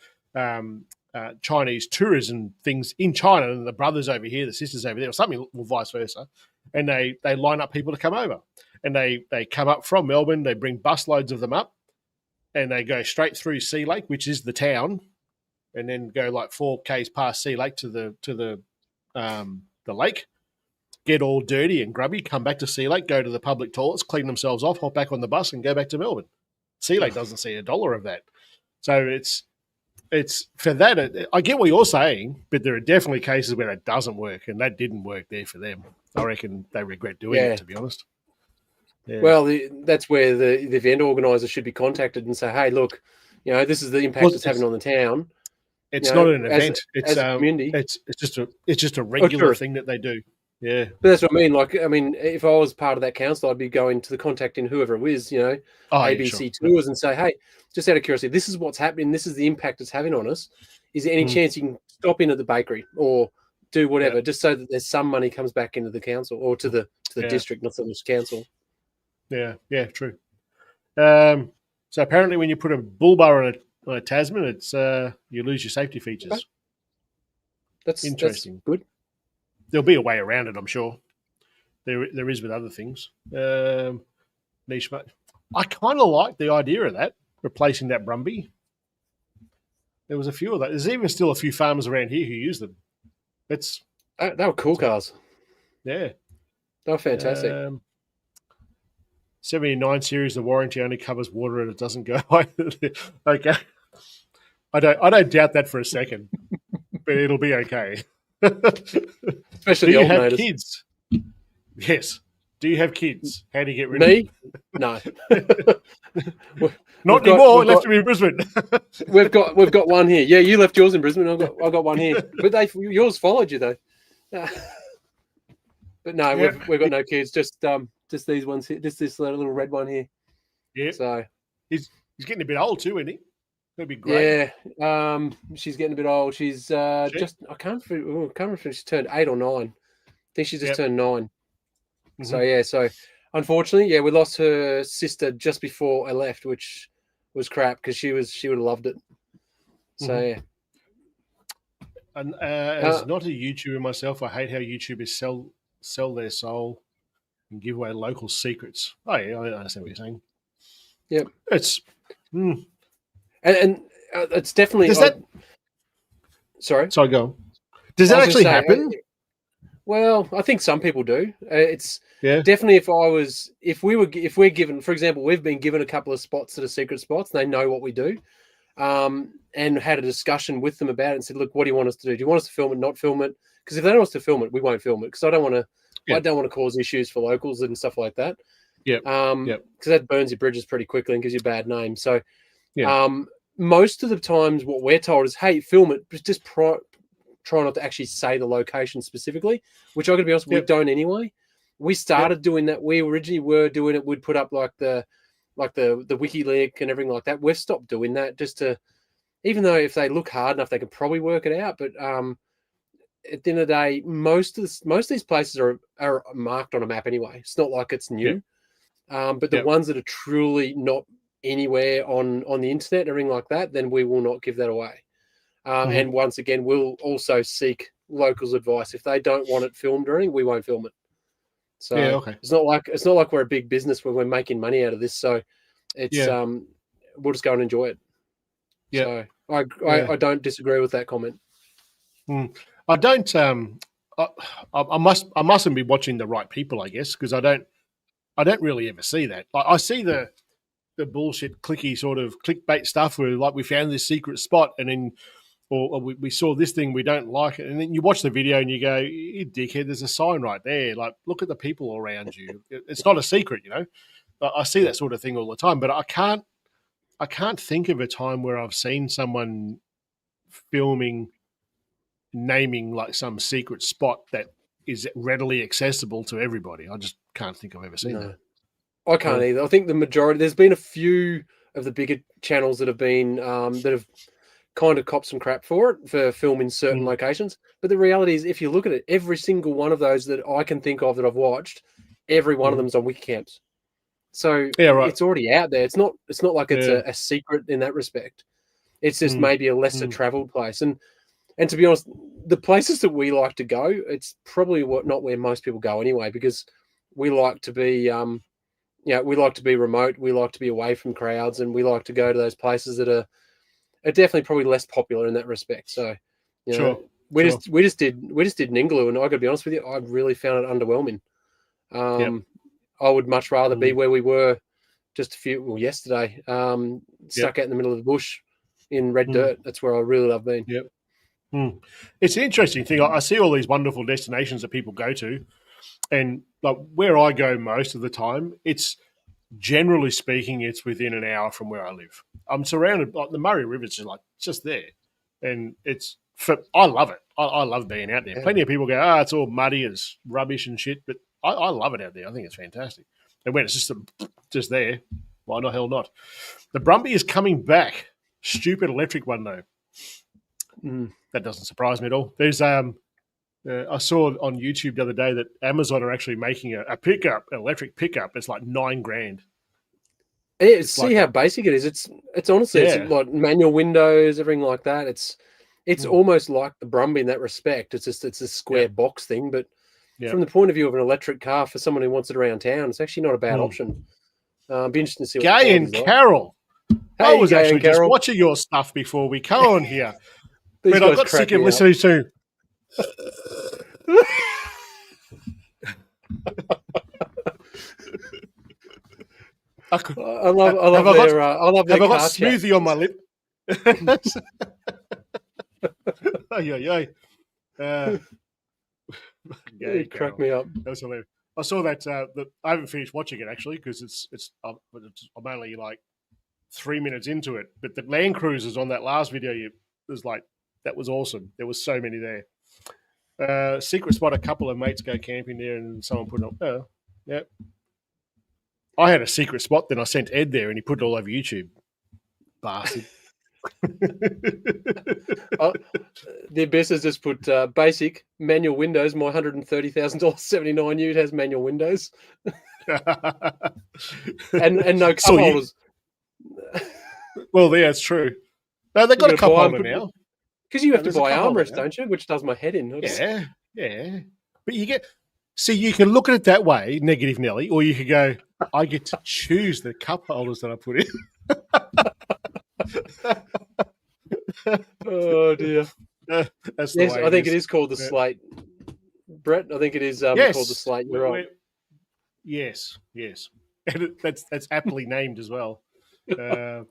Chinese tourism things in China, and the brothers over here, the sisters over there, or something, or vice versa. And they line up people to come over. And they come up from Melbourne, they bring busloads of them up, and they go straight through Sea Lake, which is the town, and then go like 4 k's past Sea Lake to the lake, get all dirty and grubby, come back to Sea Lake, go to the public toilets, clean themselves off, hop back on the bus, and go back to Melbourne. Sea Lake doesn't see $1 of that. So it's for that. I get what you're saying, but there are definitely cases where it doesn't work, and that didn't work there for them. I reckon they regret doing it, to be honest. Yeah. Well, that's where the event organizer should be contacted and say, "Hey, look, this is the impact it's having on the town." It's not an event. It's a community. It's just a regular thing that they do. Yeah, but that's what I mean. Like, if I was part of that council, I'd be going to the contacting whoever it is, ABC Tours, and say, "Hey, just out of curiosity, this is what's happening. This is the impact it's having on us. Is there any chance you can stop in at the bakery or do whatever, just so that there's some money comes back into the council or to the district, not so much council." Yeah, true. So apparently, when you put a bull bar on a Tasman, it's you lose your safety features. Okay. That's interesting. That's good. There'll be a way around it, I'm sure. There is with other things. Niche, I kind of like the idea of that, replacing that Brumby. There was a few of that. There's even still a few farmers around here who use them. They were cool cars. Yeah. They were fantastic. 79 series, the warranty only covers water and it doesn't go okay. I don't doubt that for a second, but it'll be okay. Especially do you have alternators. Kids? Yes. Do you have kids? How do you get rid of them? No. Not anymore. Left them in Brisbane. we've got one here. Yeah, you left yours in Brisbane. I've got one here. But yours followed you though. But no, we've got no kids. Just these ones here. Just this little red one here. Yeah. So he's getting a bit old too, isn't he? That'd be great. Yeah. She's getting a bit old. She's just I can't remember if she turned 8 or 9. I think she just turned 9. Mm-hmm. So unfortunately, we lost her sister just before I left, which was crap because she would have loved it. So And as not a YouTuber myself, I hate how YouTubers sell their soul and give away local secrets. Oh yeah, I understand what you're saying. Yep. It's and it's definitely. Sorry, go on. Does that actually happen? Well, I think some people do. It's definitely if we're given, for example, we've been given a couple of spots that are secret spots. They know what we do, and had a discussion with them about it and said, "Look, what do you want us to do? Do you want us to film it, not film it? Because if they don't want us to film it, we won't film it. Because I don't want to. I don't want to cause issues for locals and stuff like that. Because that burns your bridges pretty quickly and gives you a bad name. So, most of the times, what we're told is, "Hey, film it, but just try not to actually say the location specifically," which I gotta be honest, we don't anyway. We started doing that. We originally were doing it. We'd put up like the wiki link and everything like that. We've stopped doing that just to, even though if they look hard enough, they can probably work it out. But at the end of the day, most of these places are marked on a map anyway. It's not like it's new. But the ones that are truly not anywhere on the internet and everything like that, then we will not give that away. And once again, we'll also seek locals' advice. If they don't want it filmed or anything, we won't film it. So it's not like we're a big business where we're making money out of this. So it's we'll just go and enjoy it. Yeah. So I don't disagree with that comment. I don't. I mustn't be watching the right people, I guess, because I don't really ever see that. I see the bullshit clicky sort of clickbait stuff where like we found this secret spot and then or we saw this thing, we don't like it. And then you watch the video and you go, you dickhead, there's a sign right there. Like, look at the people around you. It's not a secret, you know. I see that sort of thing all the time, but I can't think of a time where I've seen someone filming, naming like some secret spot that is readily accessible to everybody. I just can't think I've ever seen that. I can't either. I think the majority, there's been a few of the bigger channels that have been, that have kind of copped some crap for it, for filming certain locations. But the reality is, if you look at it, every single one of those that I can think of that I've watched, every one of them is on Wikicamps. So it's already out there. It's not like it's a secret in that respect. It's just maybe a lesser traveled place. And to be honest, the places that we like to go, it's probably not where most people go anyway, because we like to be, we like to be remote. We like to be away from crowds, and we like to go to those places that are definitely probably less popular in that respect. So, we just did Ningaloo, and I got to be honest with you, I really found it underwhelming. I would much rather be where we were just yesterday, stuck out in the middle of the bush in red dirt. That's where I really love being. It's an interesting thing. I see all these wonderful destinations that people go to, and like where I go most of the time, it's generally speaking, it's within an hour from where I live. I'm surrounded, like the Murray River's just there, and I love it. I love being out there. Yeah. Plenty of people go, it's all muddy, it's rubbish and shit, but I love it out there. I think it's fantastic. And when it's just there, why the hell not? The Brumby is coming back. Stupid electric one though. That doesn't surprise me at all. There's I saw on YouTube the other day that Amazon are actually making a electric pickup. It's like $9,000. Yeah, see how basic it is. It's honestly it's like manual windows, everything like that. It's almost like the Brumby in that respect. It's just a square box thing, but from the point of view of an electric car for someone who wants it around town, it's actually not a bad option. Be interesting to see what Gay and Carol. Hey, I was actually just watching your stuff before we come on here. But I got sick of listening to. I love their have I got smoothie on my lip? It cracked me up. That was hilarious. I saw that. I haven't finished watching it actually because I'm only like 3 minutes into it. But the Land Cruisers on that last video, that was awesome. There was so many there. Secret spot. A couple of mates go camping there, and someone put it up. I had a secret spot. Then I sent Ed there, and he put it all over YouTube. Bastard. The Abyss has just put basic manual windows. My $130,000 79 ute has manual windows, and no cup holders. Well, yeah, it's true. No, they've got a cup holder now. Because you have to buy armrest, don't you? Which does my head in. Yeah. But you can look at it that way, negative Nelly, or you could go, I get to choose the cup holders that I put in. Oh dear. That's yes, I think it is called the Slate. Brett, I think it is called the Slate. You're right. Yes. And that's aptly named as well. But I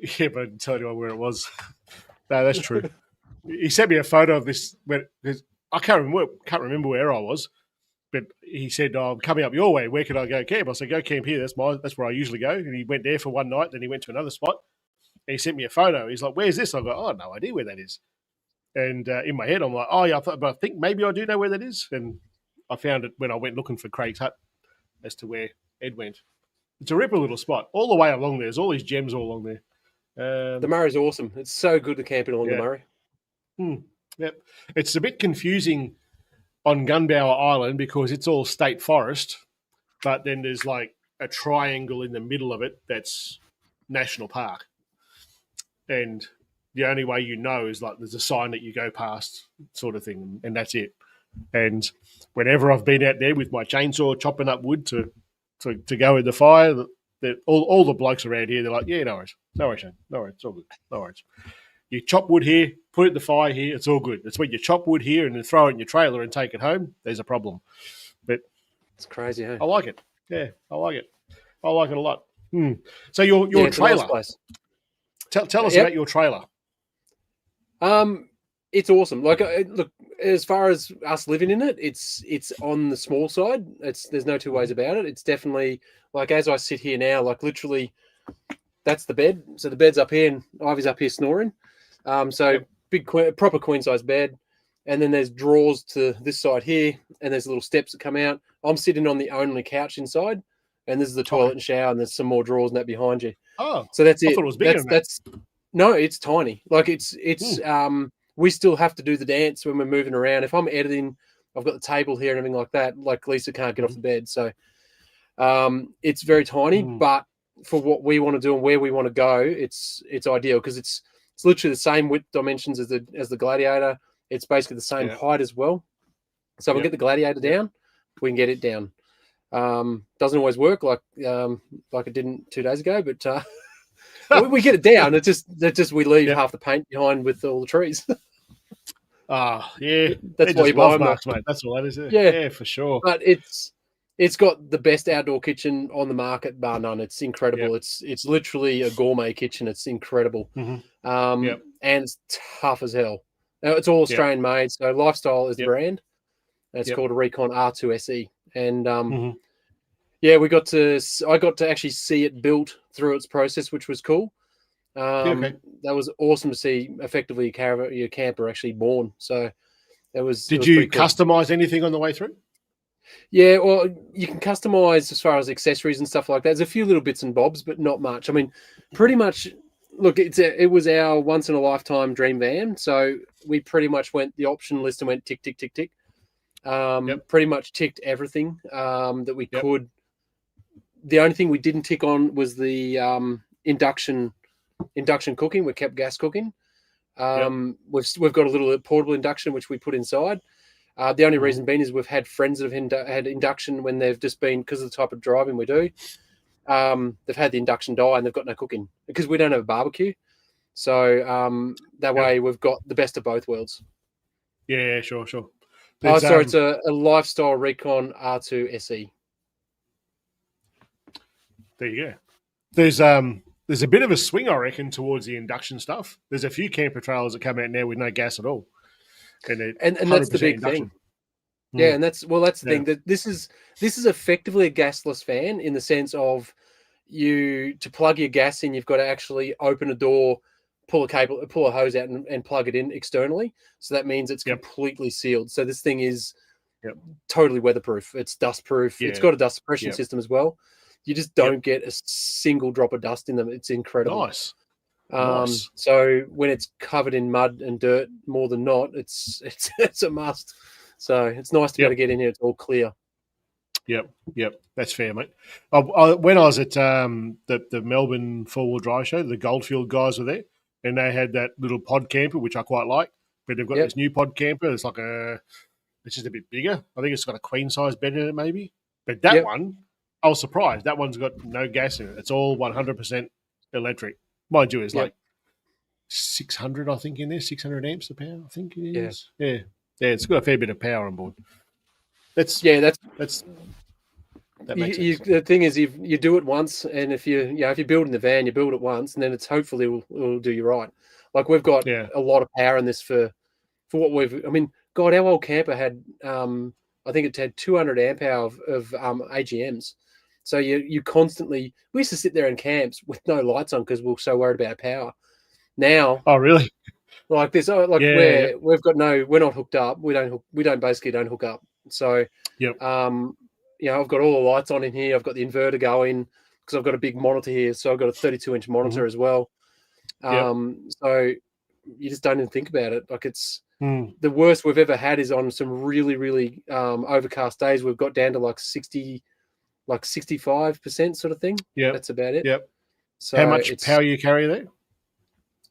didn't tell you where it was. No, that's true. He sent me a photo of this. I can't remember where I was, but he said, I'm coming up your way. Where can I go camp? I said, go camp here. That's where I usually go. And he went there for one night. Then he went to another spot. And he sent me a photo. He's like, where's this? I go, I have no idea where that is. And in my head, I'm like, but I think maybe I do know where that is. And I found it when I went looking for Craig's hut as to where Ed went. It's a ripper little spot. All the way along there. There's all these gems all along there. The Murray's awesome. It's so good to camp along the Murray. Yep. It's a bit confusing on Gunbower Island because it's all state forest, but then there's like a triangle in the middle of it that's national park. And the only way you know is like there's a sign that you go past sort of thing, and that's it. And whenever I've been out there with my chainsaw chopping up wood to go in the fire, all the blokes around here, they're like, yeah, no worries, Shane. No worries, it's all good. No worries. You chop wood here, put it in the fire here, it's all good. It's when you chop wood here and then throw it in your trailer and take it home, there's a problem. But it's crazy, hey? I like it. Yeah, I like it. I like it a lot. So your trailer. Nice place. Tell us about your trailer. It's awesome. Like, look, as far as us living in it, it's on the small side. There's no two ways about it. It's definitely like, as I sit here now, like literally, that's the bed. So the bed's up here, and Ivy's up here snoring. So Yep. big, proper queen size bed, and then there's drawers to this side here, and there's little steps that come out. I'm sitting on the only couch inside, and this is the toilet and shower, and there's some more drawers and that behind you. Oh, So that's I it. thought it was bigger than that. That's no, it's tiny. Like it's we still have to do the dance when we're moving around. If I'm editing, I've got the table here and everything like that. Like Leisa can't get off the bed, so it's very tiny. But for what we want to do and where we want to go, it's ideal because it's literally the same width dimensions as the Gladiator. It's basically the same height as well. So if we get the Gladiator down, we can get it down. Doesn't always work like it didn't 2 days ago, but we get it down. It's just we leave half the paint behind with all the trees. Yeah. That's why you buy them, marks, mate. That's all that is. Yeah, for sure. But it's got the best outdoor kitchen on the market, bar none. It's incredible. Yep. It's literally a gourmet kitchen. It's incredible. And it's tough as hell. Now, it's all Australian made. So Lifestyle is the brand. And it's called a Recon R2 SE. And I got to actually see it built through its process, which was cool. That was awesome to see effectively your camper actually born. So it was. Did you customize anything on the way through? Yeah, well, you can customize as far as accessories and stuff like that. There's a few little bits and bobs, but not much. I mean, pretty much. Look, it was our once in a lifetime dream van, so we pretty much went the option list and went tick tick tick tick. Pretty much ticked everything that we could. The only thing we didn't tick on was the induction cooking. We kept gas cooking. We've got a little portable induction which we put inside. The only reason being is we've had friends that have had induction when they've just been, because of the type of driving we do. They've had the induction die and they've got no cooking because we don't have a barbecue. So that way we've got the best of both worlds. Yeah, sure. It's a Lifestyle Recon R2 SE. There you go. There's a bit of a swing, I reckon, towards the induction stuff. There's a few camper trailers that come out now with no gas at all, and that's the big thing. Yeah, and that's the thing, that this is effectively a gasless fan in the sense of to plug your gas in, you've got to actually open a door, pull a hose out and plug it in externally. So that means it's completely sealed. So this thing is totally weatherproof. It's dustproof. Yeah. It's got a dust suppression system as well. You just don't get a single drop of dust in them. It's incredible. Nice. So when it's covered in mud and dirt, more than not, it's a must. So it's nice to be able to get in here. It's all clear. Yep. That's fair, mate. When I was at the Melbourne 4-wheel drive show, the Goldfield guys were there, and they had that little pod camper, which I quite like. But they've got this new pod camper. It's it's just a bit bigger. I think it's got a queen size bed in it, maybe. But that one, I was surprised. That one's got no gas in it. It's all 100% electric. Mind you, it's like 600, I think, in there. 600 amps of power, I think it is. Yeah. It's got a fair bit of power on board. That makes sense. The thing is, you do it once, and if you're building the van, you build it once, and then it's hopefully will do you right. Like we've got a lot of power in this for what we've. I mean, God, our old camper had I think it had 200 amp hour of AGMs. So you constantly. We used to sit there in camps with no lights on because we were so worried about power. Now, oh really? Like this, we've got we're not hooked up. We don't hook up. So, I've got all the lights on in here. I've got the inverter going because I've got a big monitor here. So I've got a 32-inch monitor as well. So you just don't even think about it. Like it's the worst we've ever had is on some really, really overcast days. We've got down to like 65% sort of thing. Yeah, that's about it. Yep. So how much power you carry there?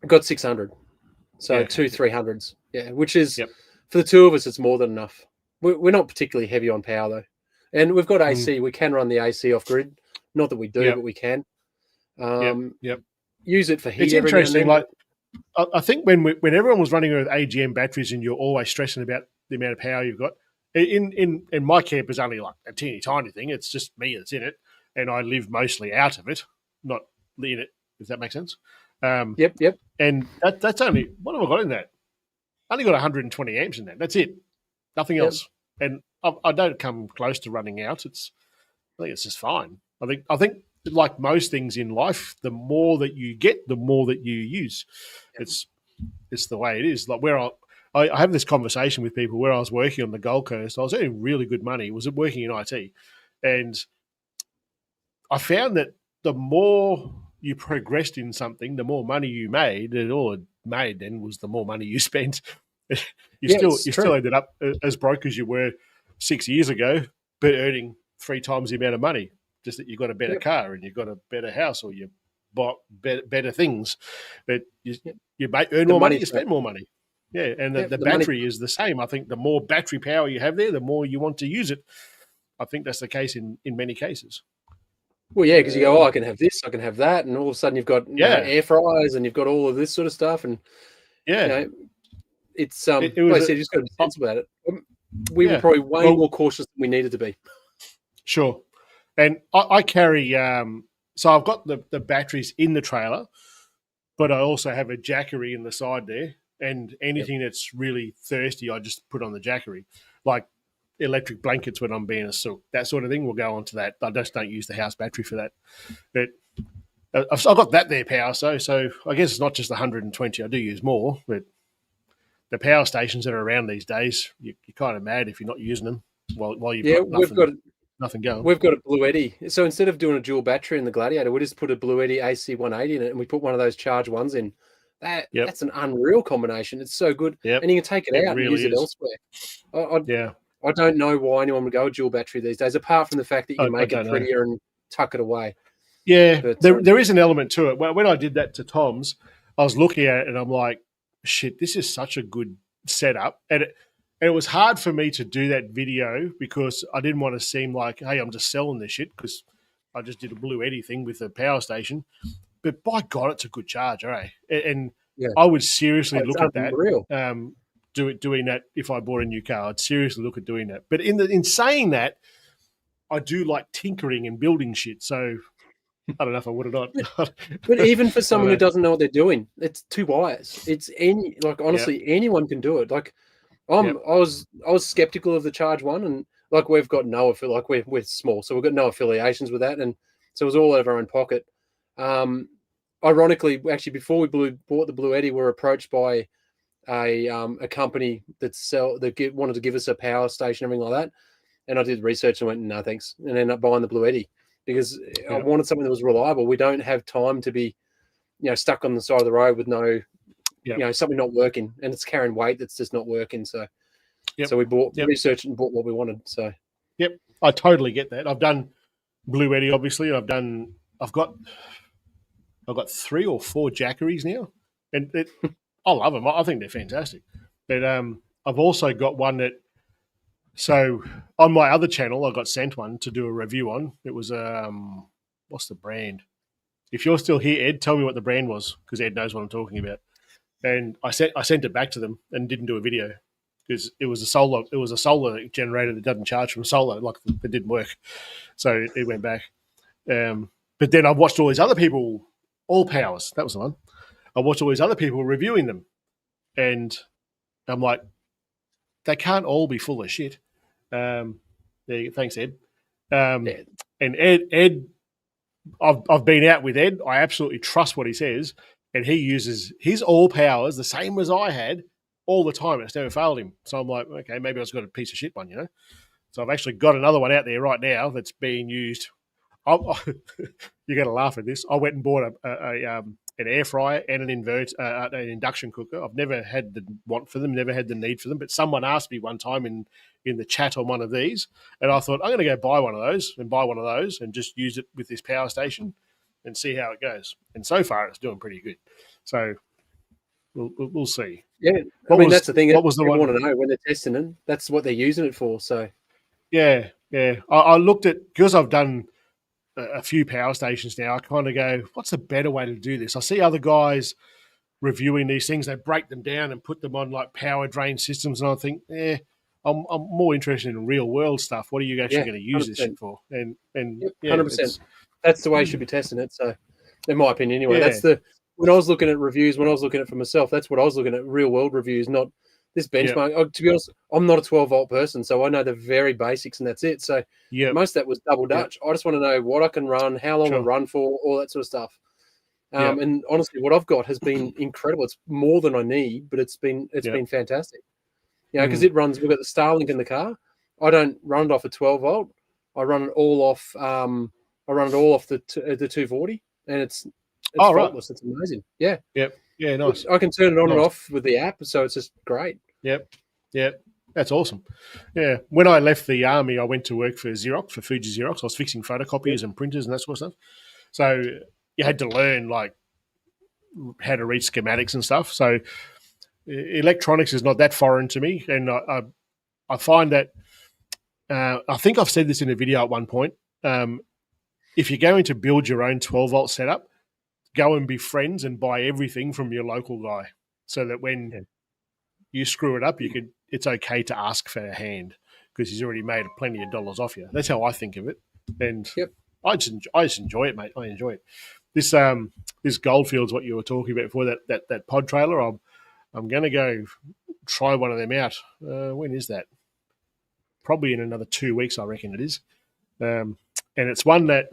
I've got 600. So 2 300s, which is for the two of us, it's more than enough. We're not particularly heavy on power though, and we've got AC. We can run the AC off grid. Not that we do, but we can. Use it for heat. It's interesting. Like I think when everyone was running with AGM batteries, and you're always stressing about the amount of power you've got. In my camp is only like a teeny tiny thing. It's just me that's in it, and I live mostly out of it, not in it. If that makes sense. Yep. And that's only what have I got in that? only got 120 amps in that. That's it. Nothing Yep. else. And I don't come close to running out. I think it's just fine. I think like most things in life, the more that you get, the more that you use. Yep. It's the way it is. Like where I have this conversation with people where I was working on the Gold Coast. I was earning really good money. Was working in IT, and I found that the more you progressed in something, the more money you made. And all it made then was the more money you spent. It's You true. still ended up as broke as you were 6 years ago, but earning 3 times the amount of money. Just that you got a better Yep. car and you got a better house, or you bought better things. But you earn The more money, money's you spend more money. Yeah, and the the money. battery is the same. I think the more battery power you have there, the more you want to use it. I think that's the case in many cases. Well, yeah, because you go, I can have this, I can have that, and all of a sudden you've got air fryers and you've got all of this sort of stuff, and it's it was like I said, you just got to be sensible about it. We were yeah. probably way more cautious than we needed to be. Sure, and I carry so I've got the batteries in the trailer, but I also have a jackery in the side there, and anything that's really thirsty, I just put on the jackery, like electric blankets when I'm being a sook, that sort of thing will go onto that. I just don't use the house battery for that. But I've got that there power, so I guess it's not just 120. I do use more, but the power stations that are around these days, you're kind of mad if you're not using them while you've got nothing going. We've got a Blue Eddy. So instead of doing a dual battery in the Gladiator, we just put a Blue Eddy AC 180 in it, and we put one of those charge ones in. That's an unreal combination. It's so good, and you can take it out and use it elsewhere. I don't know why anyone would go a dual battery these days, apart from the fact that you can make it prettier and tuck it away. Yeah, but, there is an element to it. When I did that to Tom's, I was looking at it and I'm like, shit, this is such a good setup. And it was hard for me to do that video because I didn't want to seem like, hey, I'm just selling this shit, because I just did a Blue Eddy thing with the power station. But by God, it's a good charger, eh? And I would seriously look at that. Doing that if I bought a new car, I'd seriously look at doing that. But in saying that, I do like tinkering and building shit. So I don't know if I would or not. But even for someone who doesn't know what they're doing, it's 2 wires. It's honestly, anyone can do it. Like I was skeptical of the Charge One, and like we've got no we're small, so we've got no affiliations with that, and so it was all out of our own pocket. Ironically, actually, before we bought the Blue Eddy, we were approached by a company that wanted to give us a power station, everything like that. And I did research and went, no, thanks, and ended up buying the Blue Eddy because I wanted something that was reliable. We don't have time to be, stuck on the side of the road with no, something not working, and it's carrying weight that's just not working. So, so we researched and bought what we wanted. So, I totally get that. I've done Blue Eddy, obviously. I've got 3 or 4 jackeries now, and I love them. I think they're fantastic. But I've also got one that. So on my other channel, I got sent one to do a review on. It was what's the brand? If you're still here, Ed, tell me what the brand was, because Ed knows what I'm talking about. And I sent it back to them and didn't do a video because it was a solar generator that doesn't charge from solar. Like, it didn't work, so it went back. But then I've watched all these other people, All Powers. That was the one. I watched all these other people reviewing them, and I'm like, they can't all be full of shit. Thanks, Ed. And Ed, I've been out with Ed. I absolutely trust what he says, and he uses his All Powers the same as I had all the time. It's never failed him. So I'm like, okay, maybe I just got a piece of shit one, So I've actually got another one out there right now that's being used. You're going to laugh at this. I went and bought an air fryer and an induction cooker. I've never had the want for them, never had the need for them. But someone asked me one time in the chat on one of these, and I thought, I'm going to go buy one of those and just use it with this power station and see how it goes. And so far, it's doing pretty good. So we'll see. Yeah, that's the thing. What was the one? Want to know when they're testing it? That's what they're using it for. So yeah. I looked at, because I've done a few power stations now, I kind of go, what's a better way to do this? I see other guys reviewing these things. They break them down and put them on like power drain systems, and I think, I'm more interested in real world stuff. What are you actually going to use 100%. This shit for? And 100%. That's the way you should be testing it. So, in my opinion, anyway, when I was looking at reviews, when I was looking at it for myself, that's what I was looking at, real world reviews, not this benchmark. To be honest, I'm not a 12-volt person, so I know the very basics, and that's it. So most of that was double Dutch. I just want to know what I can run, how long I run for, all that sort of stuff. And honestly, what I've got has been incredible. It's more than I need, but it's been fantastic. You know, because it runs. We've got the Starlink in the car. I don't run it off a 12-volt. I run it all off. The 240, and it's faultless. It's amazing. Yeah. Yeah, nice. I can turn it on and off with the app, so it's just great. Yep. That's awesome. Yeah. When I left the army, I went to work for Xerox, for Fuji Xerox. I was fixing photocopiers and printers and that sort of stuff. So you had to learn like how to read schematics and stuff. So electronics is not that foreign to me, and I find that I think I've said this in a video at one point. If you're going to build your own 12-volt setup, go and be friends and buy everything from your local guy, so that when you screw it up, it's okay to ask for a hand because he's already made plenty of dollars off you. That's how I think of it, and I just enjoy it, mate. I enjoy it. This Goldfields, what you were talking about before, that pod trailer. I'm going to go try one of them out. When is that? Probably in another 2 weeks, I reckon it is. And it's one that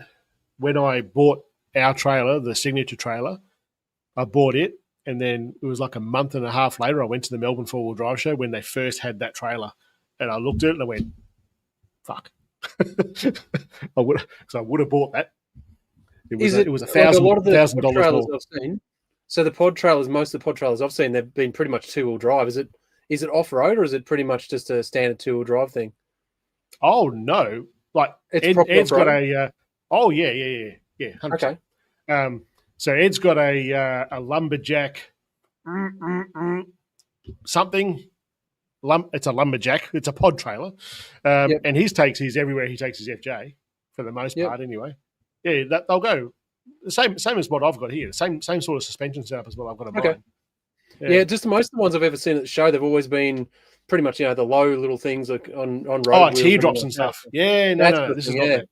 when I bought our trailer, the signature trailer, I bought it, and then it was like a month and a half later, I went to the Melbourne 4-wheel drive show when they first had that trailer, and I looked at it and I went, fuck. I would have bought that. It was $1,000 trailers I've seen. So the pod trailers, most of the pod trailers I've seen, they've been pretty much 2-wheel drive. Is it off-road, or is it pretty much just a standard 2-wheel drive thing? Oh, no. Like, Ed's got a... yeah, 100%. Okay. So Ed's got a lumberjack something. It's a lumberjack. It's a pod trailer. And he takes his everywhere. He takes his FJ for the most part anyway. Yeah, they'll go the same as what I've got here. Same sort of suspension setup as what I've got on mine. Yeah, just most of the ones I've ever seen at the show, they've always been pretty much, the low little things like on road. Oh, teardrops and stuff. Yeah, no, this is not that.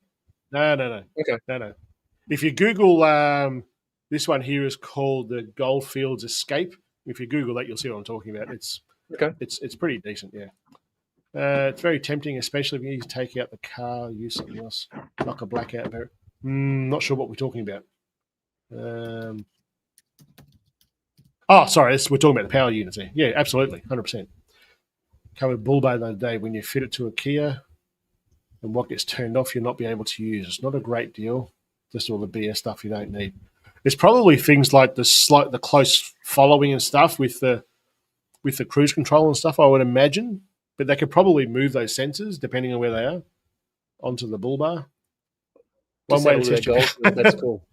No. Okay. No. If you Google this one here is called the Goldfields Escape. If you Google that, you'll see what I'm talking about. It's pretty decent, yeah. It's very tempting, especially if you need to take out the car, use something else, like a blackout barrier. Not sure what we're talking about. Sorry, we're talking about the power units here. Yeah, absolutely, 100%. Covered bull bar the other day when you fit it to a Kia and what gets turned off you'll not be able to use. It's not a great deal, just all the BS stuff you don't need. It's probably things like the close following and stuff with the cruise control and stuff, I would imagine. But they could probably move those sensors, depending on where they are, onto the bull bar. One way to test That's cool.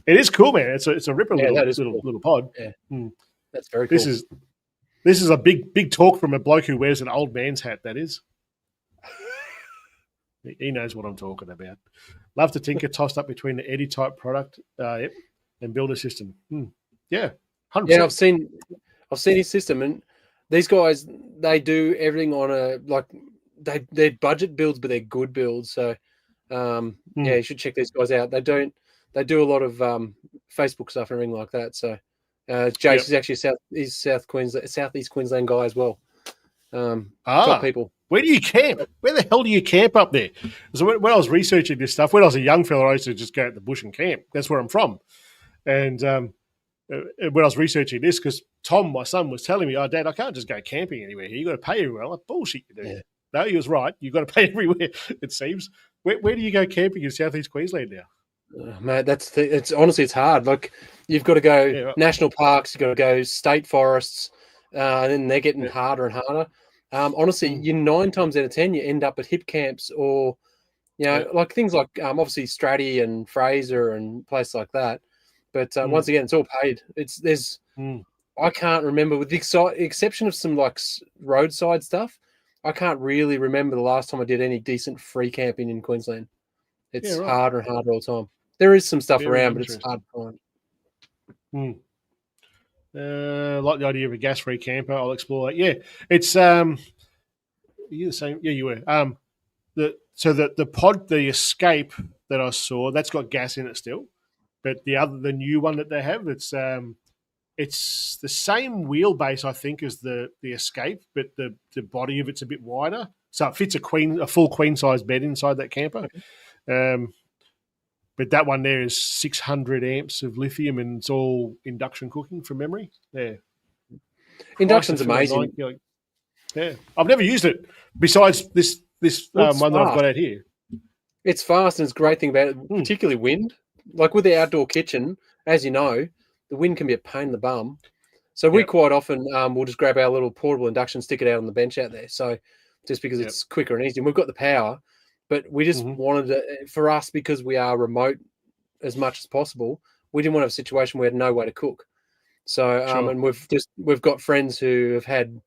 It is cool, man. It's a ripper little pod. Yeah. That's very cool. This is a big talk from a bloke who wears an old man's hat, that is. He knows what I'm talking about. Love to tinker, tossed up between the Eddie type product and build a system. Yeah, 100%. Yeah, I've seen his system, and these guys, they do everything on their budget builds, but they're good builds. So you should check these guys out. They do a lot of Facebook stuff and everything like that. So Jace is actually Southeast Queensland guy as well. Top people. Where do you camp? Where the hell do you camp up there? So when I was researching this stuff, when I was a young fella, I used to just go out the bush and camp. That's where I'm from. And when I was researching this, because Tom, my son, was telling me, "Oh, Dad, I can't just go camping anywhere here. You got to pay everywhere." I'm like, bullshit, you do. Yeah. No, he was right. You got to pay everywhere. It seems. Where do you go camping in Southeast Queensland now? Mate, it's honestly it's hard. Like you've got to go national parks, you've got to go state forests, and then they're getting harder and harder. Honestly, you 9 times out of 10 you end up at hip camps or like things like obviously Stratty and Fraser and places like that. But once again, it's all paid. I can't remember, with the exception of some like roadside stuff. I can't really remember the last time I did any decent free camping in Queensland. It's harder and harder all the time. There is some stuff around, but it's hard to find. Like the idea of a gas-free camper. I'll explore that. Yeah, it's you're the same. Yeah, you were. The pod, the Escape that I saw, that's got gas in it still, but the new one that they have, it's it's the same wheelbase, I think, as the Escape, but the body of it's a bit wider, so it fits a full queen size bed inside that camper. Okay. But that one there is 600 amps of lithium, and it's all induction cooking from memory. Yeah, Induction's amazing. Yeah, I've never used it besides this one that I've got out here. It's fast, and it's a great thing about it, particularly wind. Like with the outdoor kitchen, as you know, the wind can be a pain in the bum. So we quite often will just grab our little portable induction, stick it out on the bench out there. So just because it's quicker and easier. And we've got the power, but we just wanted to, for us, because we are remote as much as possible, we didn't want to have a situation where we had no way to cook. So and we've got friends who have had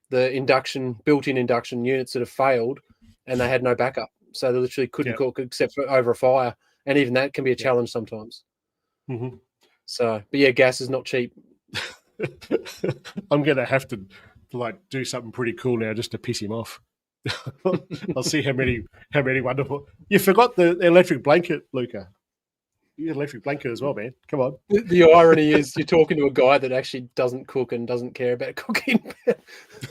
the built-in induction units that have failed, and they had no backup. So they literally couldn't cook except for over a fire, and even that can be a challenge sometimes. Mm-hmm. So, but yeah, gas is not cheap. I'm gonna have to do something pretty cool now just to piss him off. I'll see how many wonderful. You forgot the electric blanket, Luca. You got an electric blanket as well, man. Come on. The irony is you're talking to a guy that actually doesn't cook and doesn't care about cooking.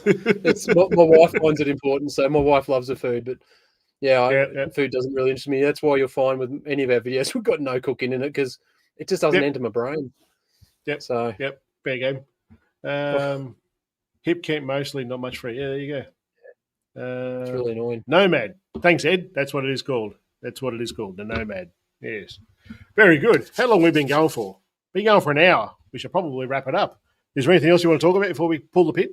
My wife finds it important, so my wife loves the food, but food doesn't really interest me. That's why you'll find with any of our videos we've got no cooking in it, because it just doesn't enter my brain. Fair game. Hip camp mostly, not much free. Yeah, there you go. It's really annoying. Nomad. Thanks, Ed. That's what it is called. The Nomad. Yes. Very good. How long have we been going for? Been going for an hour. We should probably wrap it up. Is there anything else you want to talk about before we pull the pin?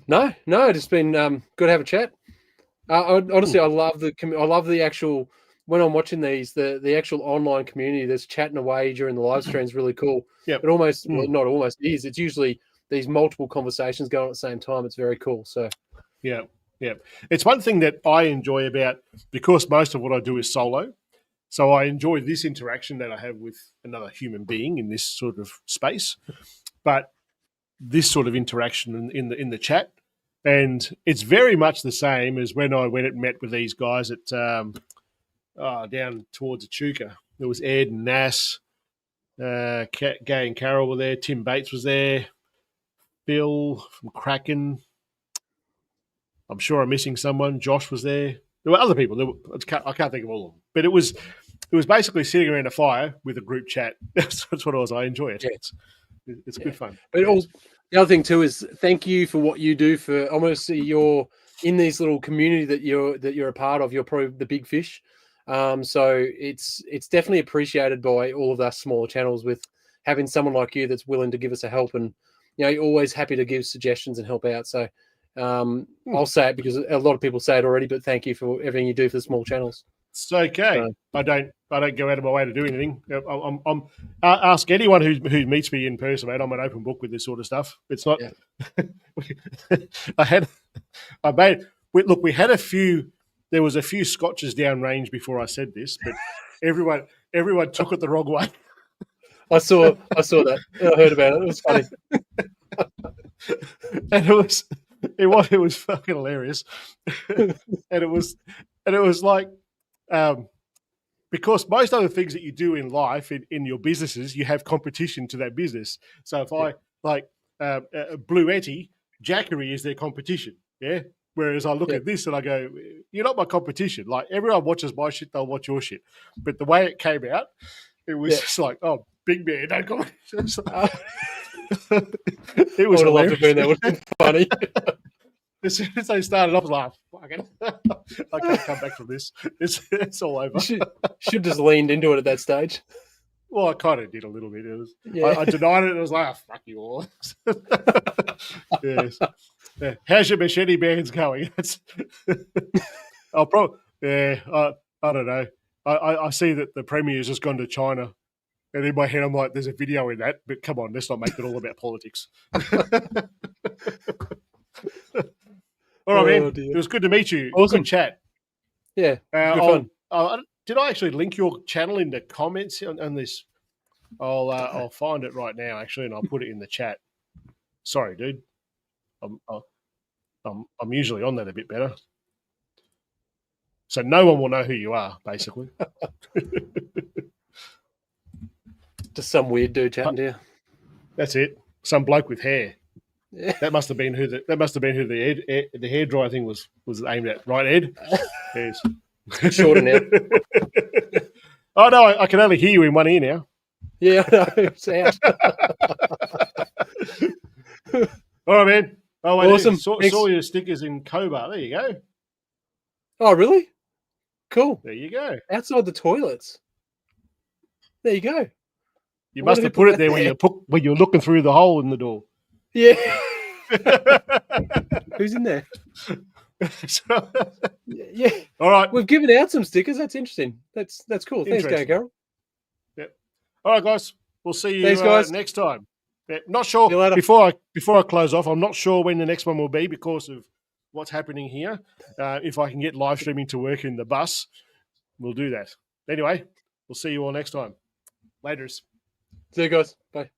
No. It's been good to have a chat. Honestly, I love the actual, when I'm watching these, the actual online community that's chatting away during the live stream is really cool. Yeah. It almost, well, not almost is. It's usually these multiple conversations going at the same time. It's very cool. So yeah. It's one thing that I enjoy about, because most of what I do is solo. So I enjoy this interaction that I have with another human being in this sort of space, but this sort of interaction in the chat, and it's very much the same as when I went and met with these guys at down towards Echuca. There was Ed and Nas, Gay and Carol were there. Tim Bates was there. Bill from Kraken. I'm sure I'm missing someone. Josh was there. There were other people. I can't think of all of them, but it was basically sitting around a fire with a group chat. That's what it was. I enjoy it. Yeah. It's good fun. But also, the other thing too is thank you for what you do for almost you're in this little community that you're a part of. You're probably the big fish. So it's definitely appreciated by all of us smaller channels, with having someone like you that's willing to give us a help, and you're always happy to give suggestions and help out. So I'll say it because a lot of people say it already, but thank you for everything you do for the small channels. It's okay. I don't go out of my way to do anything. I'm ask anyone who meets me in person, mate. I'm an open book with this sort of stuff. It's not. Yeah. We had a few. There was a few scotches downrange before I said this, but everyone took it the wrong way. I saw that. I heard about it. It was funny. And it was fucking hilarious. and it was like, because most other things that you do in life, in your businesses, you have competition to that business. So if I Blue Etty, Jackery is their competition. Yeah. Whereas I look at this and I go, you're not my competition. Like, everyone watches my shit, they'll watch your shit. But the way it came out, it was just like, oh, big man, don't come. It was hilarious. That would be funny. As soon as they started, I was like, fucking, I can't come back from this. It's all over. Should just leaned into it at that stage. Well, I kind of did a little bit. It was, I denied it. And I was like, oh, fuck you all. Yes. Yeah. How's your machete bands going? I'll probably, I don't know. I see that the Premier's just gone to China. And in my head, I'm like, there's a video in that, but come on, let's not make it all about politics. All right, man. Dear. It was good to meet you. Awesome. Good chat. Yeah. Good fun. Did I actually link your channel in the comments on this? I'll find it right now, actually, and I'll put it in the chat. Sorry, dude. I'm usually on that a bit better. So no one will know who you are, basically. Just some weird dude chatting to you. That's it. some bloke with hair. Yeah. That must have been who the hairdryer thing was aimed at, right, Ed? Yes. Shorter now. Oh no, I can only hear you in one ear now. Yeah, I know. It's out. All right, man. Oh, I Awesome. saw your stickers in Cobar. There you go. Oh, really? Cool. There you go. Outside the toilets. There you go. You must have put it there when you're looking through the hole in the door. Yeah. Who's in there? Yeah. All right. We've given out some stickers. That's interesting. That's cool. Thanks, Carol. Yep. All right, guys. We'll see you guys. next time. Yeah, not sure. See you later. Before I close off, I'm not sure when the next one will be because of what's happening here. If I can get live streaming to work in the bus, we'll do that. Anyway, we'll see you all next time. Laters. See you guys. Bye.